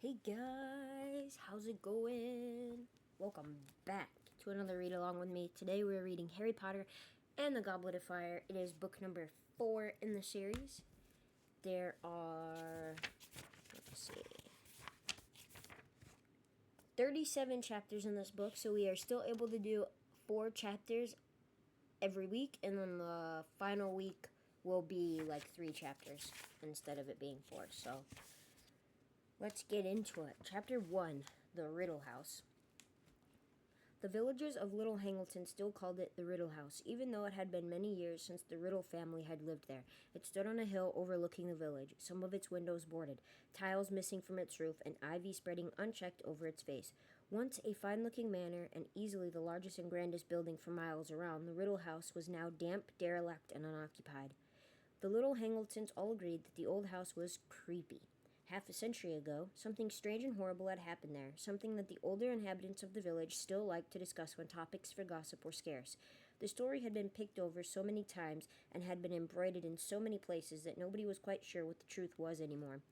Hey guys, how's it going? Welcome back to another read along with me. Today we're reading Harry Potter and the Goblet of Fire. It is book number 4 in the series. There are, 37 chapters in this book, so we are still able to do 4 chapters every week, and then the final week will be like 3 chapters instead of it being 4. So let's get into it. Chapter 1, The Riddle House. The villagers of Little Hangleton still called it the Riddle House, even though it had been many years since the Riddle family had lived there. It stood on a hill overlooking the village, some of its windows boarded, tiles missing from its roof, and ivy spreading unchecked over its face. Once a fine-looking manor, and easily the largest and grandest building for miles around, the Riddle House was now damp, derelict, and unoccupied. The Little Hangletons all agreed that the old house was creepy. Half a century ago, something strange and horrible had happened there, something that the older inhabitants of the village still liked to discuss when topics for gossip were scarce. The story had been picked over so many times and had been embroidered in so many places that nobody was quite sure what the truth was anymore.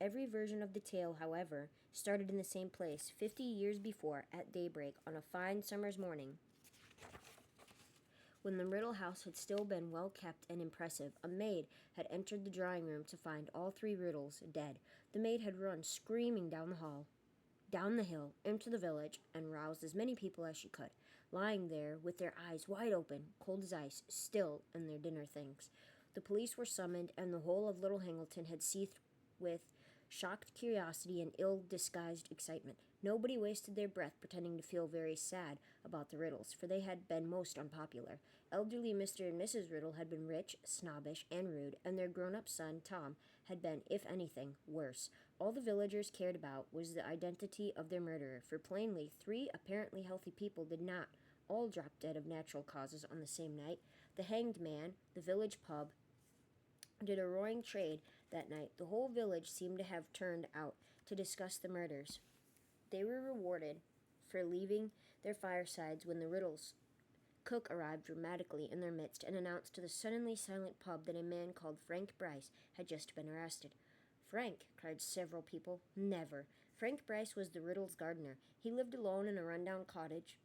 Every version of the tale, however, started in the same place, 50 years before, at daybreak, on a fine summer's morning. When the Riddle House had still been well kept and impressive, a maid had entered the drawing room to find all 3 Riddles dead. The maid had run screaming down the hall, down the hill, into the village, and roused as many people as she could, lying there with their eyes wide open, cold as ice, still in their dinner things. The police were summoned, and the whole of Little Hangleton had seethed with shocked curiosity and ill-disguised excitement. Nobody wasted their breath pretending to feel very sad about the Riddles, for they had been most unpopular. Elderly Mr. and Mrs. Riddle had been rich, snobbish, and rude, and their grown-up son, Tom, had been, if anything, worse. All the villagers cared about was the identity of their murderer, for plainly 3 apparently healthy people did not all drop dead of natural causes on the same night. The hanged man, the village pub, did a roaring trade that night. The whole village seemed to have turned out to discuss the murders. They were rewarded for leaving their firesides when the Riddles cook arrived dramatically in their midst and announced to the suddenly silent pub that a man called Frank Bryce had just been arrested. "Frank!" cried several people. "Never. Frank Bryce was the Riddles' gardener. He lived alone in a rundown cottage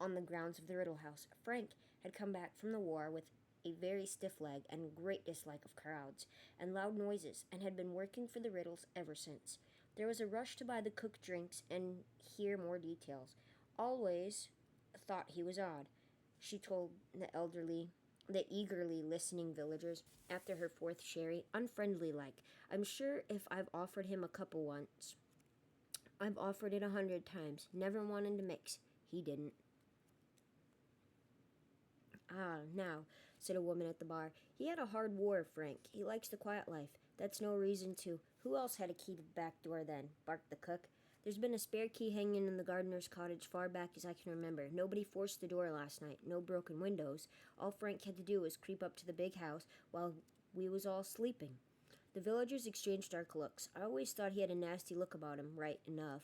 on the grounds of the Riddle House. Frank had come back from the war with a very stiff leg and great dislike of crowds and loud noises, and had been working for the Riddles ever since." There was a rush to buy the cook drinks and hear more details. "Always thought he was odd," she told the eagerly listening villagers, after her 4th sherry. "Unfriendly like. I'm sure if I've offered him a cuppa once, I've offered it 100 times. Never wanted to mix. He didn't." "Ah, now," said a woman at the bar. "He had a hard war, Frank. He likes the quiet life. That's no reason to—" "Who else had a key to the back door then?" barked the cook. "There's been a spare key hanging in the gardener's cottage far back as I can remember. Nobody forced the door last night. No broken windows. All Frank had to do was creep up to the big house while we was all sleeping." The villagers exchanged dark looks. "I always thought he had a nasty look about him, right enough,"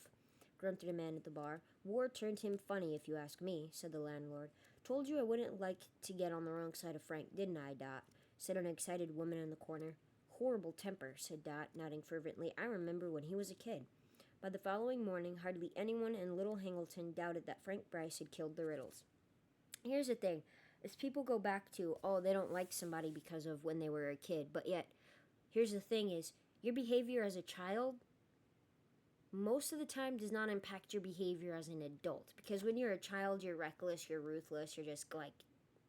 grunted a man at the bar. "War turned him funny, if you ask me," said the landlord. "Told you I wouldn't like to get on the wrong side of Frank, didn't I, Dot?" said an excited woman in the corner. "Horrible temper," said Dot, nodding fervently. "I remember when he was a kid." By the following morning, hardly anyone in Little Hangleton doubted that Frank Bryce had killed the Riddles. Here's the thing. As people go back to, they don't like somebody because of when they were a kid, but yet, here's the thing is, your behavior as a child most of the time does not impact your behavior as an adult. Because when you're a child, you're reckless, you're ruthless, you're just like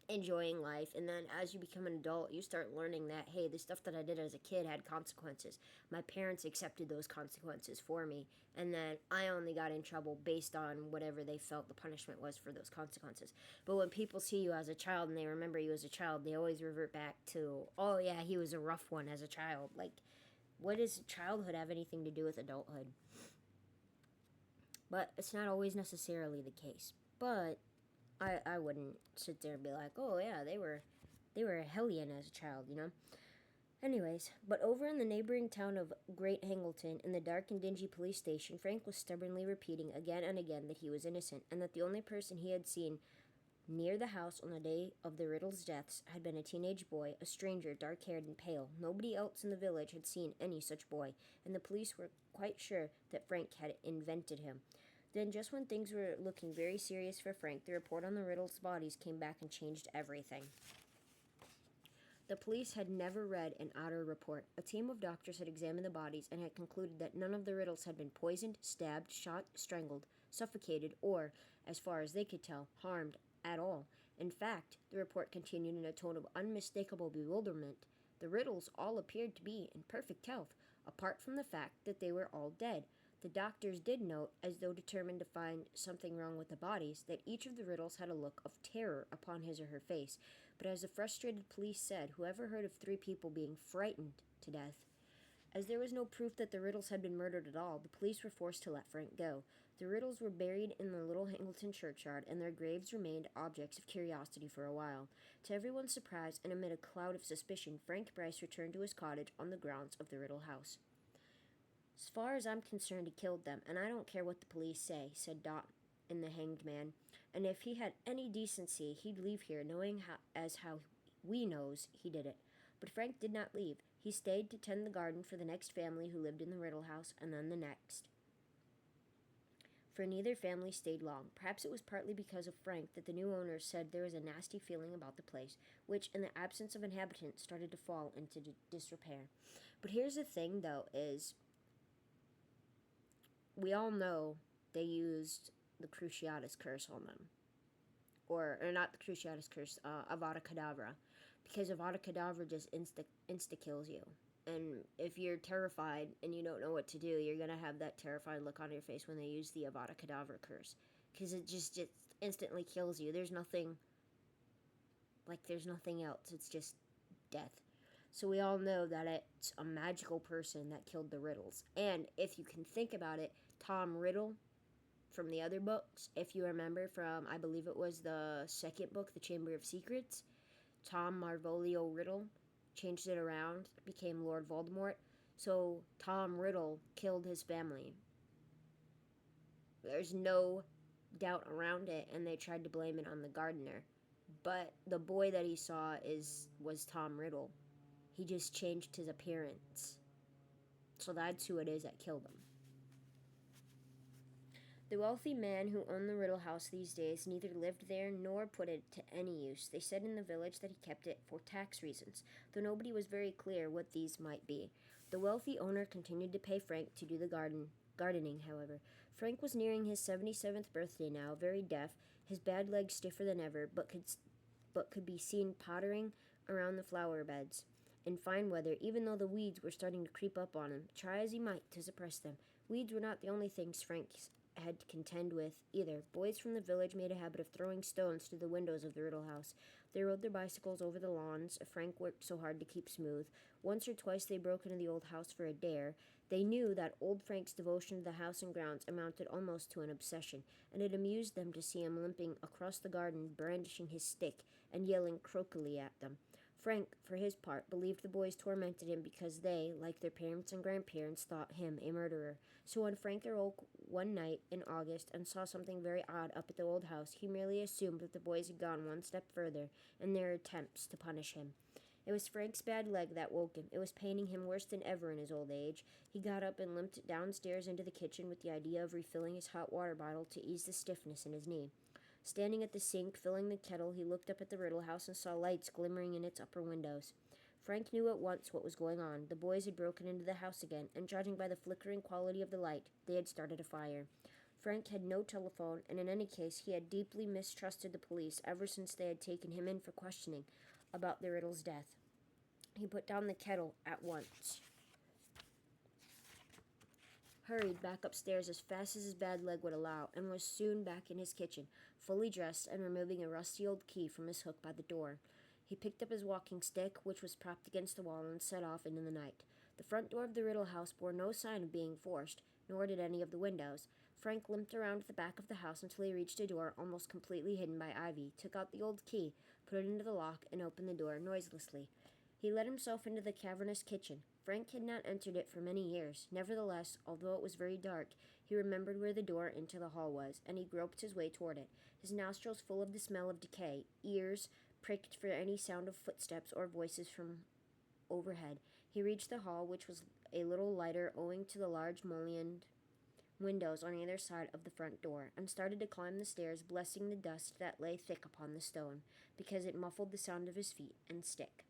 enjoying life. And then as you become an adult, you start learning that, hey, the stuff that I did as a kid had consequences. My parents accepted those consequences for me. And then I only got in trouble based on whatever they felt the punishment was for those consequences. But when people see you as a child and they remember you as a child, they always revert back to, oh yeah, he was a rough one as a child. Like, what does childhood have anything to do with adulthood? But it's not always necessarily the case. But I wouldn't sit there and be like, oh yeah, they were a hellion as a child, you know? Anyways, but over in the neighboring town of Great Hangleton, in the dark and dingy police station, Frank was stubbornly repeating again and again that he was innocent, and that the only person he had seen Near the house on the day of the Riddles' deaths had been a teenage boy, a stranger, dark-haired and pale. Nobody else in the village had seen any such boy, and the police were quite sure that Frank had invented him. Then, just when things were looking very serious for Frank, the report on the Riddles' bodies came back and changed everything. The police had never read an odder report. A team of doctors had examined the bodies and had concluded that none of the Riddles had been poisoned, stabbed, shot, strangled, suffocated, or, as far as they could tell, harmed at all. In fact, the report continued in a tone of unmistakable bewilderment. The Riddles all appeared to be in perfect health, apart from the fact that they were all dead. The doctors did note, as though determined to find something wrong with the bodies, that each of the Riddles had a look of terror upon his or her face. But as the frustrated police said, whoever heard of 3 people being frightened to death? As there was no proof that the Riddles had been murdered at all, the police were forced to let Frank go. The Riddles were buried in the little Hangleton churchyard, and their graves remained objects of curiosity for a while. To everyone's surprise, and amid a cloud of suspicion, Frank Bryce returned to his cottage on the grounds of the Riddle house. "As far as I'm concerned, he killed them, and I don't care what the police say," said Dot and the hanged man. "And if he had any decency, he'd leave here, knowing how we knows he did it." But Frank did not leave. He stayed to tend the garden for the next family who lived in the Riddle house, and then the next. For neither family stayed long. Perhaps it was partly because of Frank that the new owners said there was a nasty feeling about the place, which, in the absence of inhabitants, started to fall into disrepair. But here's the thing, though, is we all know they used the Cruciatus curse on them. Or not the Cruciatus curse, Avada Kedavra. Because Avada Kedavra just insta-kills you. And if you're terrified and you don't know what to do, you're going to have that terrified look on your face when they use the Avada Kedavra curse. Because it just instantly kills you. There's nothing else. It's just death. So we all know that it's a magical person that killed the Riddles. And if you can think about it, Tom Riddle from the other books, if you remember from, I believe it was the second book, The Chamber of Secrets, Tom Marvolio Riddle changed it around, became Lord Voldemort. So Tom Riddle killed his family. There's no doubt around it, and they tried to blame it on the gardener. But the boy that he saw was Tom Riddle. He just changed his appearance. So that's who it is that killed him. The wealthy man who owned the Riddle house these days neither lived there nor put it to any use. They said in the village that he kept it for tax reasons, though nobody was very clear what these might be. The wealthy owner continued to pay Frank to do the gardening, however. Frank was nearing his 77th birthday now, very deaf, his bad leg stiffer than ever, but could be seen pottering around the flower beds in fine weather, even though the weeds were starting to creep up on him, try as he might to suppress them. Weeds were not the only things Frank had to contend with either. Boys from the village made a habit of throwing stones through the windows of the Riddle house. They rode their bicycles over the lawns Frank worked so hard to keep smooth. Once or twice they broke into the old house for a dare. They knew that old Frank's devotion to the house and grounds amounted almost to an obsession, and it amused them to see him limping across the garden, brandishing his stick and yelling croakily at them. Frank, for his part, believed the boys tormented him because they, like their parents and grandparents, thought him a murderer. So when Frank awoke one night in August and saw something very odd up at the old house, he merely assumed that the boys had gone one step further in their attempts to punish him. It was Frank's bad leg that woke him. It was paining him worse than ever in his old age. He got up and limped downstairs into the kitchen with the idea of refilling his hot water bottle to ease the stiffness in his knee. Standing at the sink, filling the kettle, he looked up at the Riddle house and saw lights glimmering in its upper windows. Frank knew at once what was going on. The boys had broken into the house again, and judging by the flickering quality of the light, they had started a fire. Frank had no telephone, and in any case, he had deeply mistrusted the police ever since they had taken him in for questioning about the Riddle's death. He put down the kettle at once, hurried back upstairs as fast as his bad leg would allow, and was soon back in his kitchen, fully dressed and removing a rusty old key from his hook by the door. He picked up his walking stick, which was propped against the wall, and set off into the night. The front door of the Riddle house bore no sign of being forced, nor did any of the windows. Frank limped around to the back of the house until he reached a door almost completely hidden by ivy, took out the old key, put it into the lock, and opened the door noiselessly. He let himself into the cavernous kitchen. Frank had not entered it for many years. Nevertheless, although it was very dark, he remembered where the door into the hall was, and he groped his way toward it, his nostrils full of the smell of decay, ears pricked for any sound of footsteps or voices from overhead. He reached the hall, which was a little lighter owing to the large mullioned windows on either side of the front door, and started to climb the stairs, blessing the dust that lay thick upon the stone, because it muffled the sound of his feet and stick.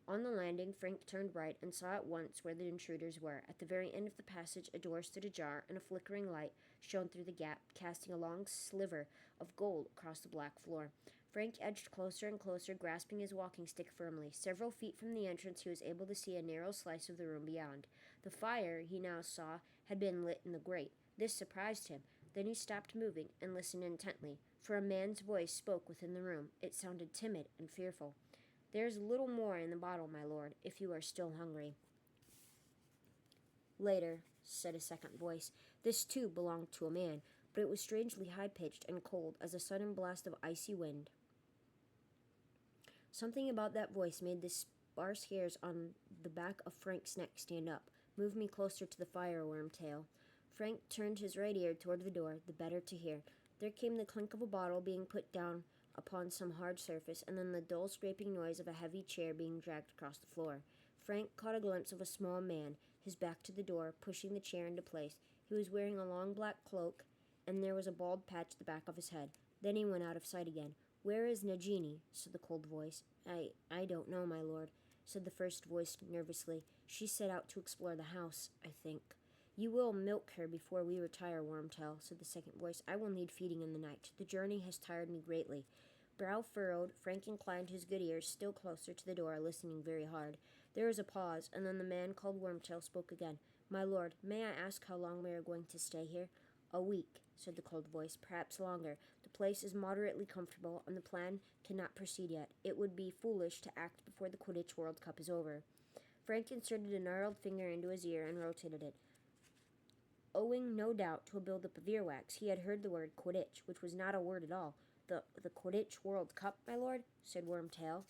On the landing, Frank turned right and saw at once where the intruders were. At the very end of the passage, a door stood ajar, and a flickering light shone through the gap, casting a long sliver of gold across the black floor. Frank edged closer and closer, grasping his walking stick firmly. Several feet from the entrance, he was able to see a narrow slice of the room beyond. The fire, he now saw, had been lit in the grate. This surprised him. Then he stopped moving and listened intently, for a man's voice spoke within the room. It sounded timid and fearful. "There is a little more in the bottle, my lord, if you are still hungry." "Later," said a second voice. This, too, belonged to a man, but it was strangely high-pitched and cold as a sudden blast of icy wind. Something about that voice made the sparse hairs on the back of Frank's neck stand up. "Move me closer to the fire, Wormtail." Frank turned his right ear toward the door, the better to hear. There came the clink of a bottle being put down upon some hard surface, and then the dull scraping noise of a heavy chair being dragged across the floor. Frank caught a glimpse of a small man, his back to the door, pushing the chair into place. He was wearing a long black cloak, and there was a bald patch at the back of his head. Then he went out of sight again. "Where is Nagini?" said the cold voice. I don't know, my lord," said the first voice nervously. "She set out to explore the house, I think." "You will milk her before we retire, Wormtail," said the second voice. "I will need feeding in the night. The journey has tired me greatly." Brow furrowed, Frank inclined his good ears still closer to the door, listening very hard. There was a pause, and then the man called Wormtail spoke again. "My lord, may I ask how long we are going to stay here?" "A week," said the cold voice, "perhaps longer. The place is moderately comfortable, and the plan cannot proceed yet. It would be foolish to act before the Quidditch World Cup is over." Frank inserted a gnarled finger into his ear and rotated it. Owing, no doubt, to a buildup of earwax, he had heard the word Quidditch, which was not a word at all. The Quidditch World Cup, my lord?" said Wormtail.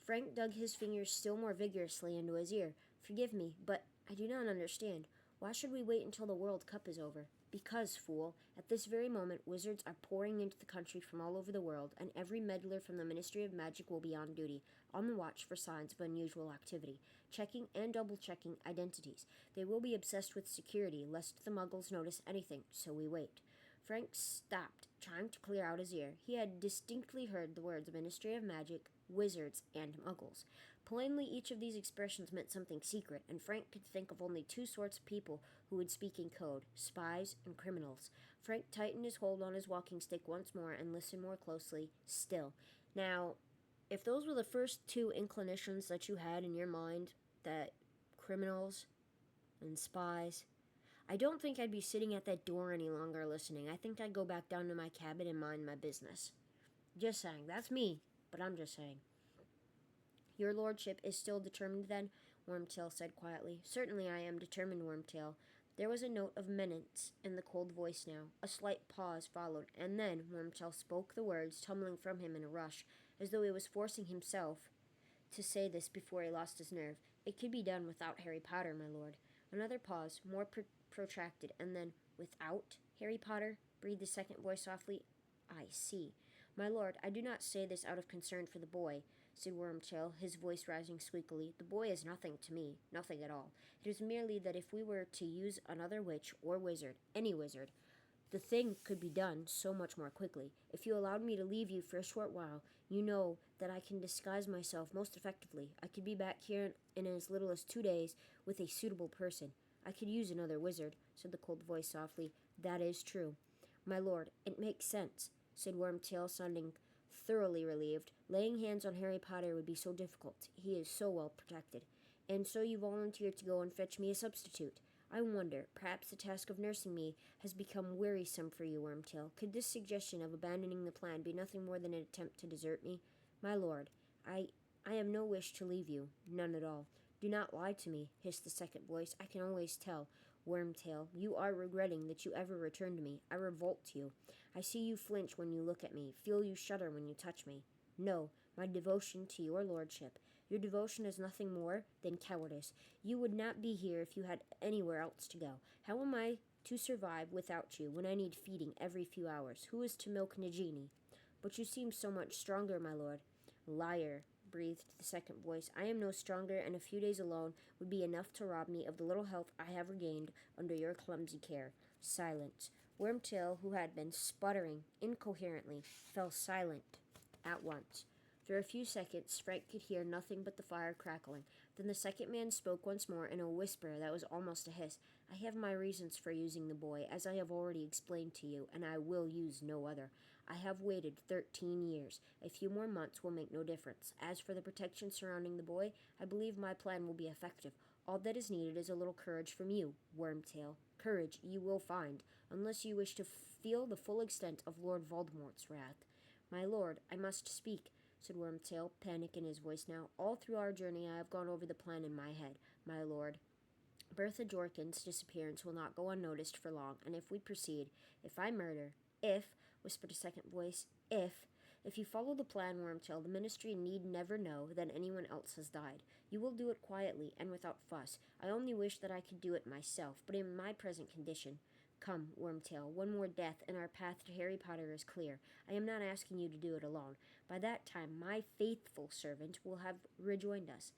Frank dug his fingers still more vigorously into his ear. "Forgive me, but I do not understand. Why should we wait until the World Cup is over?" "Because, fool, at this very moment wizards are pouring into the country from all over the world, and every meddler from the Ministry of Magic will be on duty, on the watch for signs of unusual activity, checking and double-checking identities. They will be obsessed with security, lest the Muggles notice anything, so we wait." Frank stopped, trying to clear out his ear. He had distinctly heard the words Ministry of Magic, wizards, and Muggles. Plainly, each of these expressions meant something secret, and Frank could think of only two sorts of people who would speak in code: spies and criminals. Frank tightened his hold on his walking stick once more and listened more closely still. Now, if those were the first two inclinations that you had in your mind, that criminals and spies, I don't think I'd be sitting at that door any longer listening. I think I'd go back down to my cabin and mind my business. Just saying. That's me, but I'm just saying. "Your lordship is still determined, then?" Wormtail said quietly. "Certainly I am determined, Wormtail." There was a note of menace in the cold voice now. A slight pause followed, and then Wormtail spoke the words, tumbling from him in a rush, as though he was forcing himself to say this before he lost his nerve. "It could be done without Harry Potter, my lord." Another pause, more protracted, and then, "Without Harry Potter?" breathed the second voice softly. "I see. My lord, I do not say this out of concern for the boy," said Wormtail, his voice rising squeakily. "The boy is nothing to me, nothing at all. It is merely that if we were to use another witch or wizard, any wizard, the thing could be done so much more quickly. If you allowed me to leave you for a short while, you know that I can disguise myself most effectively. I could be back here in as little as 2 days with a suitable person." "I could use another wizard," said the cold voice softly. "That is true." "My lord, it makes sense," said Wormtail, sounding thoroughly relieved. "Laying hands on Harry Potter would be so difficult. He is so well protected. And so you volunteered to go and fetch me a substitute. I wonder, perhaps the task of nursing me has become wearisome for you, Wormtail. Could this suggestion of abandoning the plan be nothing more than an attempt to desert me?" "My lord, I have no wish to leave you. None at all." "Do not lie to me," hissed the second voice. "I can always tell. Wormtail, you are regretting that you ever returned to me. I revolt you. I see you flinch when you look at me, feel you shudder when you touch me. No, my devotion to your lordship. Your devotion is nothing more than cowardice. You would not be here if you had anywhere else to go. How am I to survive without you when I need feeding every few hours? Who is to milk Nagini? But you seem so much stronger, my lord. Liar, breathed the second voice. I am no stronger, and a few days alone would be enough to rob me of the little health I have regained under your clumsy care. Silence. Wormtail, who had been sputtering incoherently, fell silent at once. For a few seconds, Frank could hear nothing but the fire crackling. Then the second man spoke once more in a whisper that was almost a hiss. I have my reasons for using the boy, as I have already explained to you, and I will use no other. I have waited 13 years. A few more months will make no difference. As for the protection surrounding the boy, I believe my plan will be effective. All that is needed is a little courage from you, Wormtail. Courage you will find, unless you wish to feel the full extent of Lord Voldemort's wrath. My lord, I must speak, said Wormtail, panic in his voice now. All through our journey I have gone over the plan in my head, my lord. Bertha Jorkin's disappearance will not go unnoticed for long, and if we proceed, if I murder, if, whispered a second voice, if you follow the plan, Wormtail, the Ministry need never know that anyone else has died. You will do it quietly and without fuss. I only wish that I could do it myself, but in my present condition. Come, Wormtail, one more death and our path to Harry Potter is clear. I am not asking you to do it alone. By that time, my faithful servant will have rejoined us.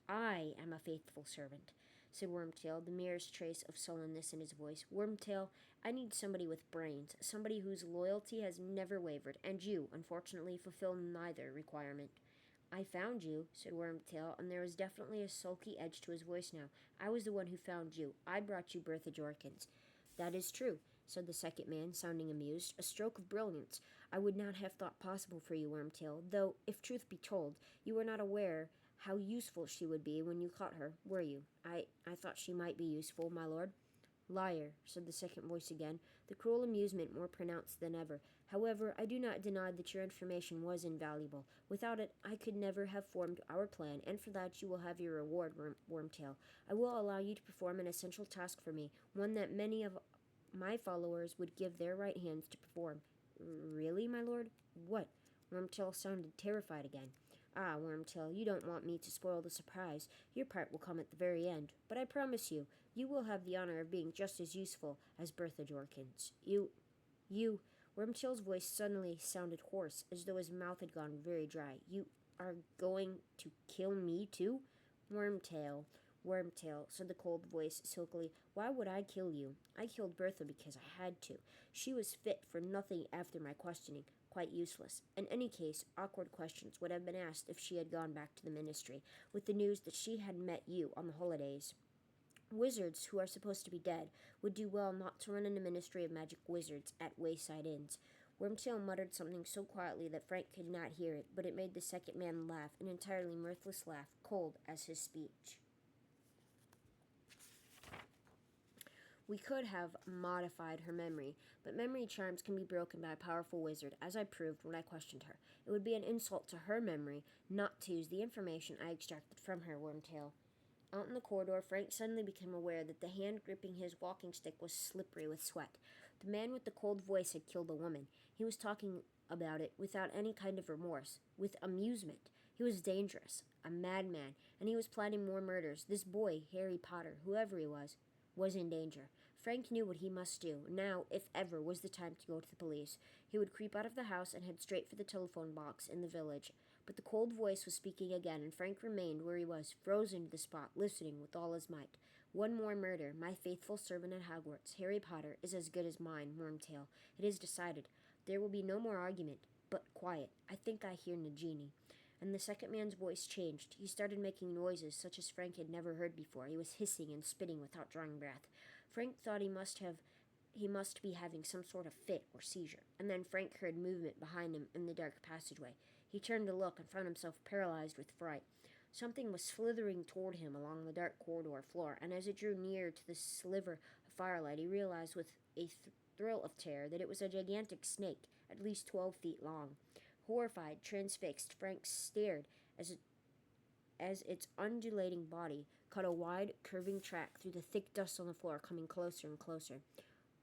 I am a faithful servant, said Wormtail, the merest trace of sullenness in his voice. Wormtail, I need somebody with brains, somebody whose loyalty has never wavered, and you, unfortunately, fulfill neither requirement. I found you, said Wormtail, and there was definitely a sulky edge to his voice now. I was the one who found you. I brought you Bertha Jorkins. That is true, said the second man, sounding amused. A stroke of brilliance. I would not have thought possible for you, Wormtail, though, if truth be told, you were not aware how useful she would be when you caught her, were you? I thought she might be useful, my lord. Liar, said the second voice again, the cruel amusement more pronounced than ever. However, I do not deny that your information was invaluable. Without it, I could never have formed our plan, and for that you will have your reward, Wormtail. I will allow you to perform an essential task for me, one that many of my followers would give their right hands to perform. Really, my lord? What? Wormtail sounded terrified again. Ah, Wormtail, you don't want me to spoil the surprise. Your part will come at the very end. But I promise you, you will have the honor of being just as useful as Bertha Jorkins. You, Wormtail's voice suddenly sounded hoarse, as though his mouth had gone very dry. You are going to kill me, too? Wormtail, said the cold voice silkily. Why would I kill you? I killed Bertha because I had to. She was fit for nothing after my questioning. Quite useless. In any case, awkward questions would have been asked if she had gone back to the Ministry, with the news that she had met you on the holidays. Wizards, who are supposed to be dead, would do well not to run in a Ministry of Magic wizards at wayside inns. Wormtail muttered something so quietly that Frank could not hear it, but it made the second man laugh, an entirely mirthless laugh, cold as his speech. We could have modified her memory, but memory charms can be broken by a powerful wizard, as I proved when I questioned her. It would be an insult to her memory not to use the information I extracted from her, Wormtail. Out in the corridor, Frank suddenly became aware that the hand gripping his walking stick was slippery with sweat. The man with the cold voice had killed a woman. He was talking about it without any kind of remorse, with amusement. He was dangerous, a madman, and he was planning more murders. This boy, Harry Potter, whoever he was in danger. Frank knew what he must do. Now, if ever, was the time to go to the police. He would creep out of the house and head straight for the telephone box in the village. But the cold voice was speaking again, and Frank remained where he was, frozen to the spot, listening with all his might. One more murder. My faithful servant at Hogwarts, Harry Potter, is as good as mine, Wormtail. It is decided. There will be no more argument. But quiet. I think I hear Nagini. And the second man's voice changed. He started making noises such as Frank had never heard before. He was hissing and spitting without drawing breath. Frank thought he must be having some sort of fit or seizure. And then Frank heard movement behind him in the dark passageway. He turned to look and found himself paralyzed with fright. Something was slithering toward him along the dark corridor floor, and as it drew near to the sliver of firelight, he realized with a thrill of terror that it was a gigantic snake, at least 12 feet long. Horrified, transfixed, Frank stared as its undulating body cut a wide, curving track through the thick dust on the floor, coming closer and closer.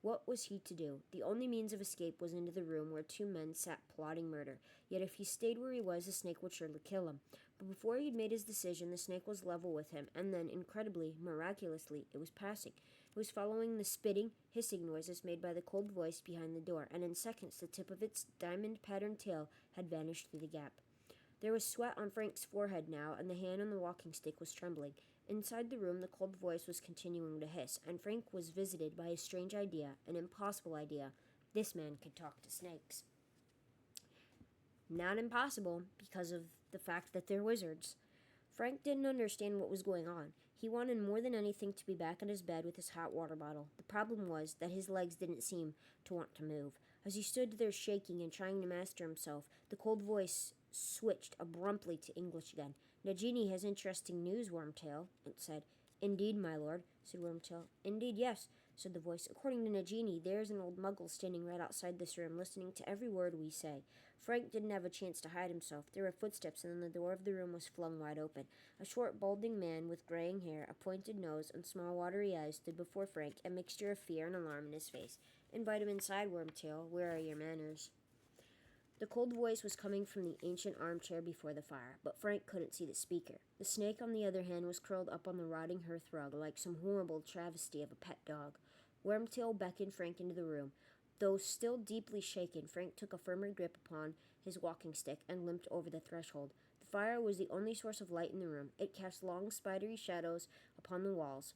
What was he to do? The only means of escape was into the room where two men sat plotting murder. Yet if he stayed where he was, the snake would surely kill him. But before he had made his decision, the snake was level with him, and then, incredibly, miraculously, it was passing. It was following the spitting, hissing noises made by the cold voice behind the door, and in seconds the tip of its diamond-patterned tail had vanished through the gap. There was sweat on Frank's forehead now, and the hand on the walking stick was trembling. Inside the room, the cold voice was continuing to hiss, and Frank was visited by a strange idea, an impossible idea. This man could talk to snakes. Not impossible, because of the fact that they're wizards. Frank didn't understand what was going on. He wanted more than anything to be back in his bed with his hot water bottle. The problem was that his legs didn't seem to want to move. As he stood there shaking and trying to master himself, the cold voice switched abruptly to English again. "Nagini has interesting news, Wormtail," it said. "Indeed, my lord," said Wormtail. "Indeed, yes," said the voice. "According to Nagini, there's an old muggle standing right outside this room, listening to every word we say." Frank didn't have a chance to hide himself. There were footsteps, and then the door of the room was flung wide open. A short, balding man with graying hair, a pointed nose, and small, watery eyes stood before Frank, a mixture of fear and alarm in his face. "Invite him inside, Wormtail. Where are your manners?" The cold voice was coming from the ancient armchair before the fire, but Frank couldn't see the speaker. The snake, on the other hand, was curled up on the rotting hearth rug like some horrible travesty of a pet dog. Wormtail beckoned Frank into the room. Though still deeply shaken, Frank took a firmer grip upon his walking stick and limped over the threshold. The fire was the only source of light in the room. It cast long, spidery shadows upon the walls.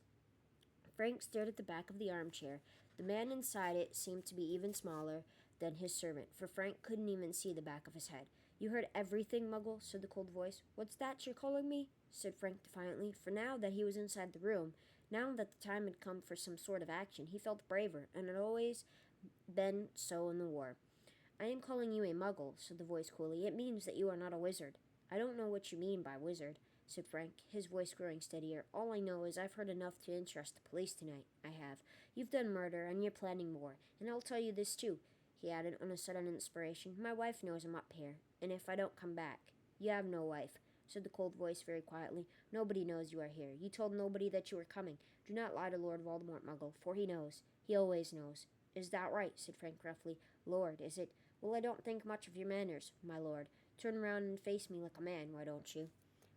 Frank stared at the back of the armchair. The man inside it seemed to be even smaller than his servant, for Frank couldn't even see the back of his head. "You heard everything, Muggle?" said the cold voice. "What's that you're calling me?" said Frank defiantly, for now that he was inside the room, now that the time had come for some sort of action, he felt braver, and had always been so in the war. "I am calling you a Muggle," said the voice coolly. "It means that you are not a wizard." "I don't know what you mean by wizard," said Frank, his voice growing steadier. "All I know is I've heard enough to interest the police tonight. I have. You've done murder, and you're planning more. And I'll tell you this, too," he added on a sudden inspiration. "My wife knows I'm up here, and if I don't come back—" "You have no wife," said the cold voice very quietly. "Nobody knows you are here. You told nobody that you were coming. Do not lie to Lord Voldemort, Muggle, for he knows. He always knows." "Is that right?" said Frank gruffly. "Lord, is it? Well, I don't think much of your manners, my lord. Turn round and face me like a man, why don't you?"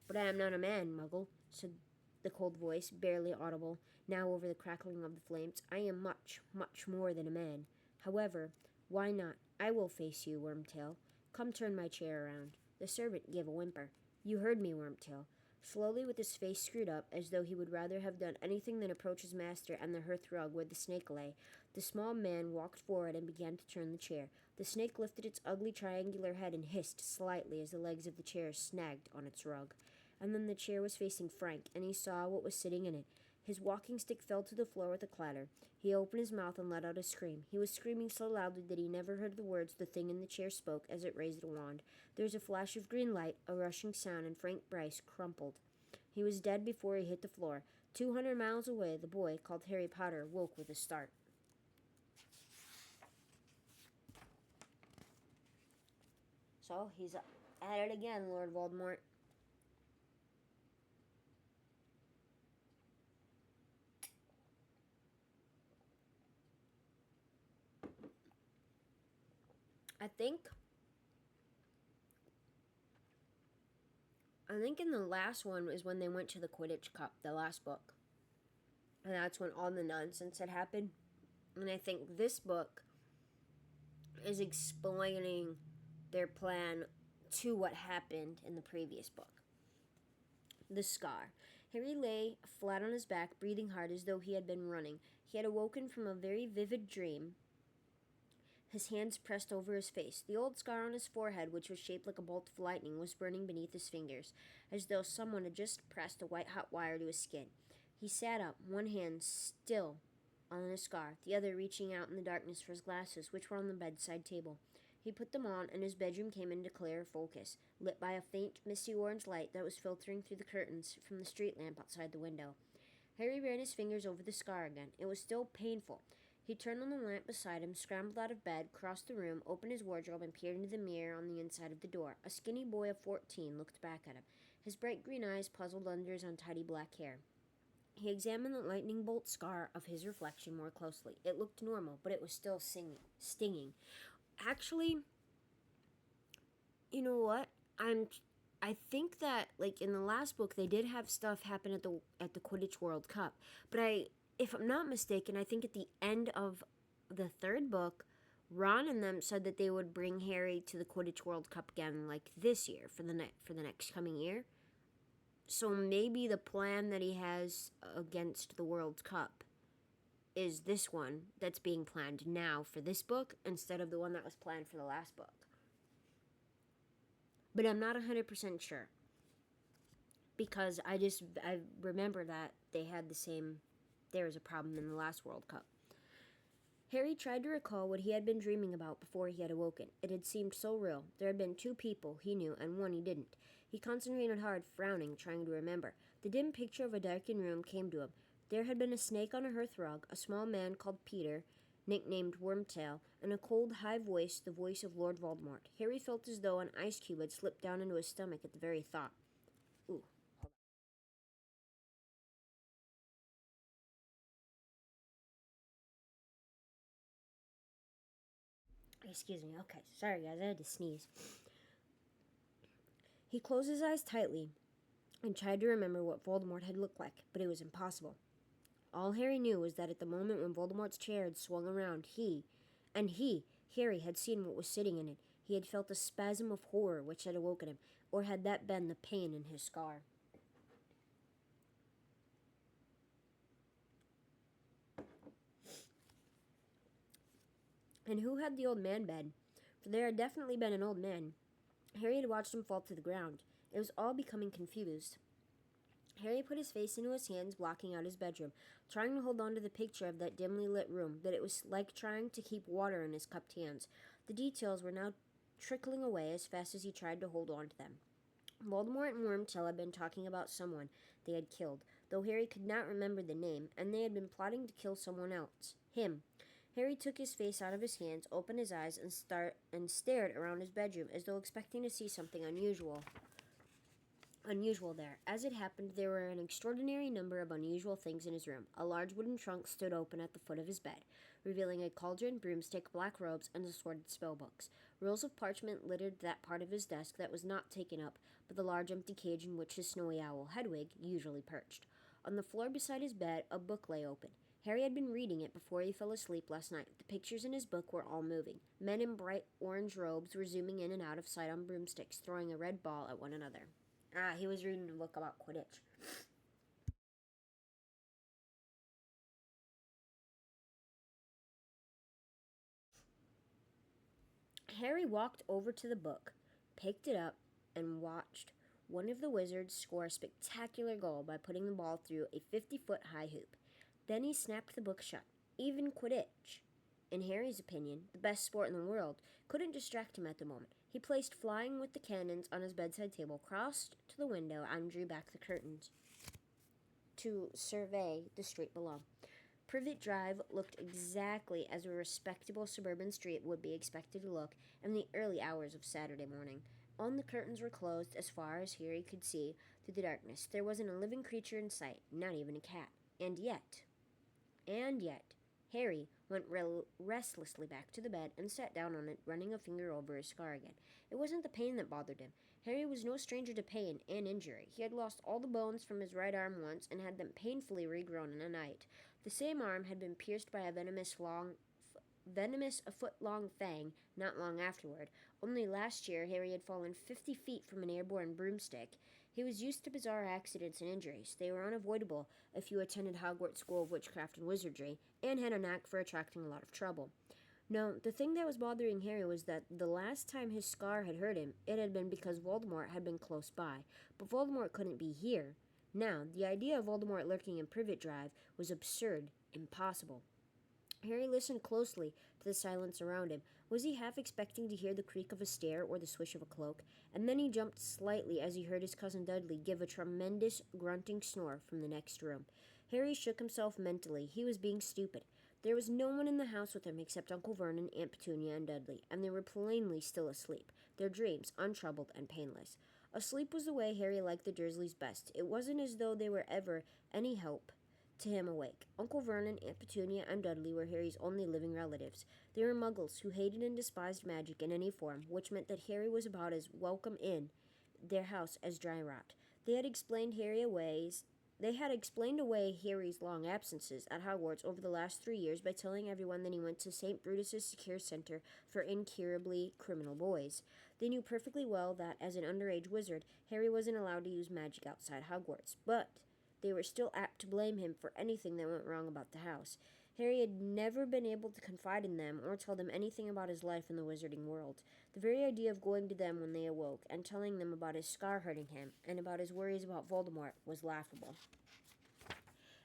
"But I am not a man, Muggle," said the cold voice, barely audible now over the crackling of the flames. "I am much, much more than a man. However, why not? I will face you, Wormtail. Come turn my chair around." The servant gave a whimper. "You heard me, Wormtail." Slowly, with his face screwed up, as though he would rather have done anything than approach his master and the hearth rug where the snake lay, the small man walked forward and began to turn the chair. The snake lifted its ugly triangular head and hissed slightly as the legs of the chair snagged on its rug. And then the chair was facing Frank, and he saw what was sitting in it. His walking stick fell to the floor with a clatter. He opened his mouth and let out a scream. He was screaming so loudly that he never heard the words the thing in the chair spoke as it raised a wand. There was a flash of green light, a rushing sound, and Frank Bryce crumpled. He was dead before he hit the floor. 200 miles away, the boy, called Harry Potter, woke with a start. So, he's at it again, Lord Voldemort. I think in the last one is when they went to the Quidditch Cup, the last book. And that's when all the nonsense had happened. And I think this book is explaining their plan to what happened in the previous book. The scar. Harry lay flat on his back, breathing hard as though he had been running. He had awoken from a very vivid dream, his hands pressed over his face. The old scar on his forehead, which was shaped like a bolt of lightning, was burning beneath his fingers, as though someone had just pressed a white-hot wire to his skin. He sat up, one hand still on the scar, the other reaching out in the darkness for his glasses, which were on the bedside table. He put them on, and his bedroom came into clear focus, lit by a faint, misty orange light that was filtering through the curtains from the street lamp outside the window. Harry ran his fingers over the scar again. It was still painful. He turned on the lamp beside him, scrambled out of bed, crossed the room, opened his wardrobe, and peered into the mirror on the inside of the door. A skinny boy of 14 looked back at him, his bright green eyes puzzled under his untidy black hair. He examined the lightning bolt scar of his reflection more closely. It looked normal, but it was still stinging. Actually, you know what? I think that like in the last book they did have stuff happen at the Quidditch World Cup. But if I'm not mistaken, I think at the end of the third book, Ron and them said that they would bring Harry to the Quidditch World Cup again like this year for the next coming year. So maybe the plan that he has against the World Cup is this one that's being planned now for this book instead of the one that was planned for the last book. But I'm not 100% sure because I remember that there was a problem in the last World Cup. Harry tried to recall what he had been dreaming about before he had awoken. It had seemed so real. There had been two people he knew and one he didn't. He concentrated hard, frowning, trying to remember. The dim picture of a darkened room came to him. There had been a snake on a hearth rug, a small man called Peter, nicknamed Wormtail, and a cold, high voice, the voice of Lord Voldemort. Harry felt as though an ice cube had slipped down into his stomach at the very thought. Ooh. Excuse me. Okay, sorry guys, I had to sneeze. He closed his eyes tightly and tried to remember what Voldemort had looked like, but it was impossible. All Harry knew was that at the moment when Voldemort's chair had swung around, Harry, had seen what was sitting in it. He had felt a spasm of horror which had awoken him, or had that been the pain in his scar? And who had the old man been? For there had definitely been an old man. Harry had watched him fall to the ground. It was all becoming confused. Harry put his face into his hands, blocking out his bedroom, trying to hold on to the picture of that dimly lit room, that it was like trying to keep water in his cupped hands. The details were now trickling away as fast as he tried to hold on to them. Voldemort and Wormtail had been talking about someone they had killed, though Harry could not remember the name, and they had been plotting to kill someone else. Him. Harry took his face out of his hands, opened his eyes, and stared around his bedroom as though expecting to see something unusual there. As it happened, there were an extraordinary number of unusual things in his room. A large wooden trunk stood open at the foot of his bed, revealing a cauldron, broomstick, black robes, and assorted spellbooks. Rolls of parchment littered that part of his desk that was not taken up, but the large empty cage in which his snowy owl, Hedwig, usually perched. On the floor beside his bed, a book lay open. Harry had been reading it before he fell asleep last night. The pictures in his book were all moving. Men in bright orange robes were zooming in and out of sight on broomsticks, throwing a red ball at one another. He was reading a book about Quidditch. Harry walked over to the book, picked it up, and watched one of the wizards score a spectacular goal by putting the ball through a 50-foot high hoop. Then he snapped the book shut. Even Quidditch, in Harry's opinion, the best sport in the world, couldn't distract him at the moment. He placed Flying with the Cannons on his bedside table, crossed to the window, and drew back the curtains to survey the street below. Privet Drive looked exactly as a respectable suburban street would be expected to look in the early hours of Saturday morning. All the curtains were closed as far as Harry could see through the darkness. There wasn't a living creature in sight, not even a cat. And yet, Harry went restlessly back to the bed and sat down on it, running a finger over his scar again. It wasn't the pain that bothered him. Harry was no stranger to pain and injury. He had lost all the bones from his right arm once and had them painfully regrown in a night. The same arm had been pierced by a venomous a foot-long fang not long afterward. Only last year Harry had fallen 50 feet from an airborne broomstick. He was used to bizarre accidents and injuries. They were unavoidable if you attended Hogwarts School of Witchcraft and Wizardry and had a knack for attracting a lot of trouble. No, the thing that was bothering Harry was that the last time his scar had hurt him, it had been because Voldemort had been close by. But Voldemort couldn't be here. Now, the idea of Voldemort lurking in Privet Drive was absurd, impossible. Harry listened closely to the silence around him. Was he half expecting to hear the creak of a stair or the swish of a cloak? And then he jumped slightly as he heard his cousin Dudley give a tremendous grunting snore from the next room. Harry shook himself mentally. He was being stupid. There was no one in the house with him except Uncle Vernon, Aunt Petunia, and Dudley, and they were plainly still asleep, their dreams untroubled and painless. Asleep was the way Harry liked the Dursleys best. It wasn't as though they were ever any help to him awake. Uncle Vernon, Aunt Petunia, and Dudley were Harry's only living relatives. They were muggles who hated and despised magic in any form, which meant that Harry was about as welcome in their house as dry rot. They had explained away Harry's long absences at Hogwarts over the last 3 years by telling everyone that he went to St. Brutus's Secure Center for Incurably Criminal Boys. They knew perfectly well that, as an underage wizard, Harry wasn't allowed to use magic outside Hogwarts, but they were still apt to blame him for anything that went wrong about the house. Harry had never been able to confide in them or tell them anything about his life in the wizarding world. The very idea of going to them when they awoke and telling them about his scar hurting him and about his worries about Voldemort was laughable.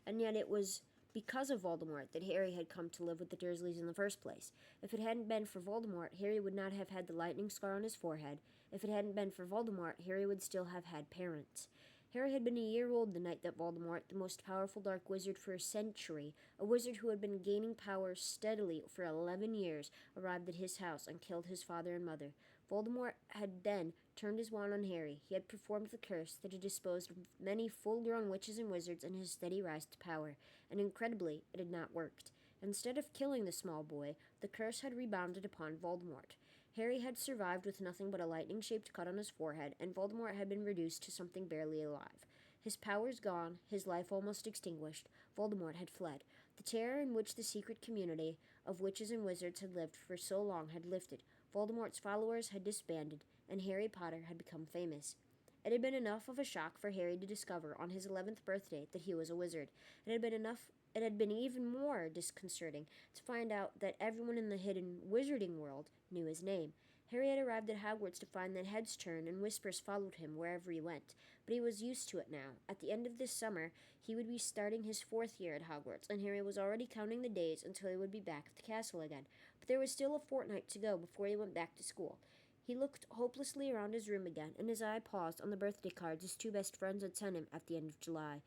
And yet it was because of Voldemort that Harry had come to live with the Dursleys in the first place. If it hadn't been for Voldemort, Harry would not have had the lightning scar on his forehead. If it hadn't been for Voldemort, Harry would still have had parents. Harry had been a year old the night that Voldemort, the most powerful dark wizard for a century, a wizard who had been gaining power steadily for 11 years, arrived at his house and killed his father and mother. Voldemort had then turned his wand on Harry. He had performed the curse that had disposed of many full-grown witches and wizards in his steady rise to power, and incredibly, it had not worked. Instead of killing the small boy, the curse had rebounded upon Voldemort. Harry had survived with nothing but a lightning-shaped cut on his forehead, and Voldemort had been reduced to something barely alive. His powers gone, his life almost extinguished, Voldemort had fled. The terror in which the secret community of witches and wizards had lived for so long had lifted. Voldemort's followers had disbanded, and Harry Potter had become famous. It had been enough of a shock for Harry to discover on his 11th birthday that he was a wizard. It had been even more disconcerting to find out that everyone in the hidden wizarding world knew his name. Harry had arrived at Hogwarts to find that heads turned and whispers followed him wherever he went, but he was used to it now. At the end of this summer, he would be starting his 4th year at Hogwarts, and Harry was already counting the days until he would be back at the castle again. But there was still a fortnight to go before he went back to school. He looked hopelessly around his room again, and his eye paused on the birthday cards his two best friends had sent him at the end of July.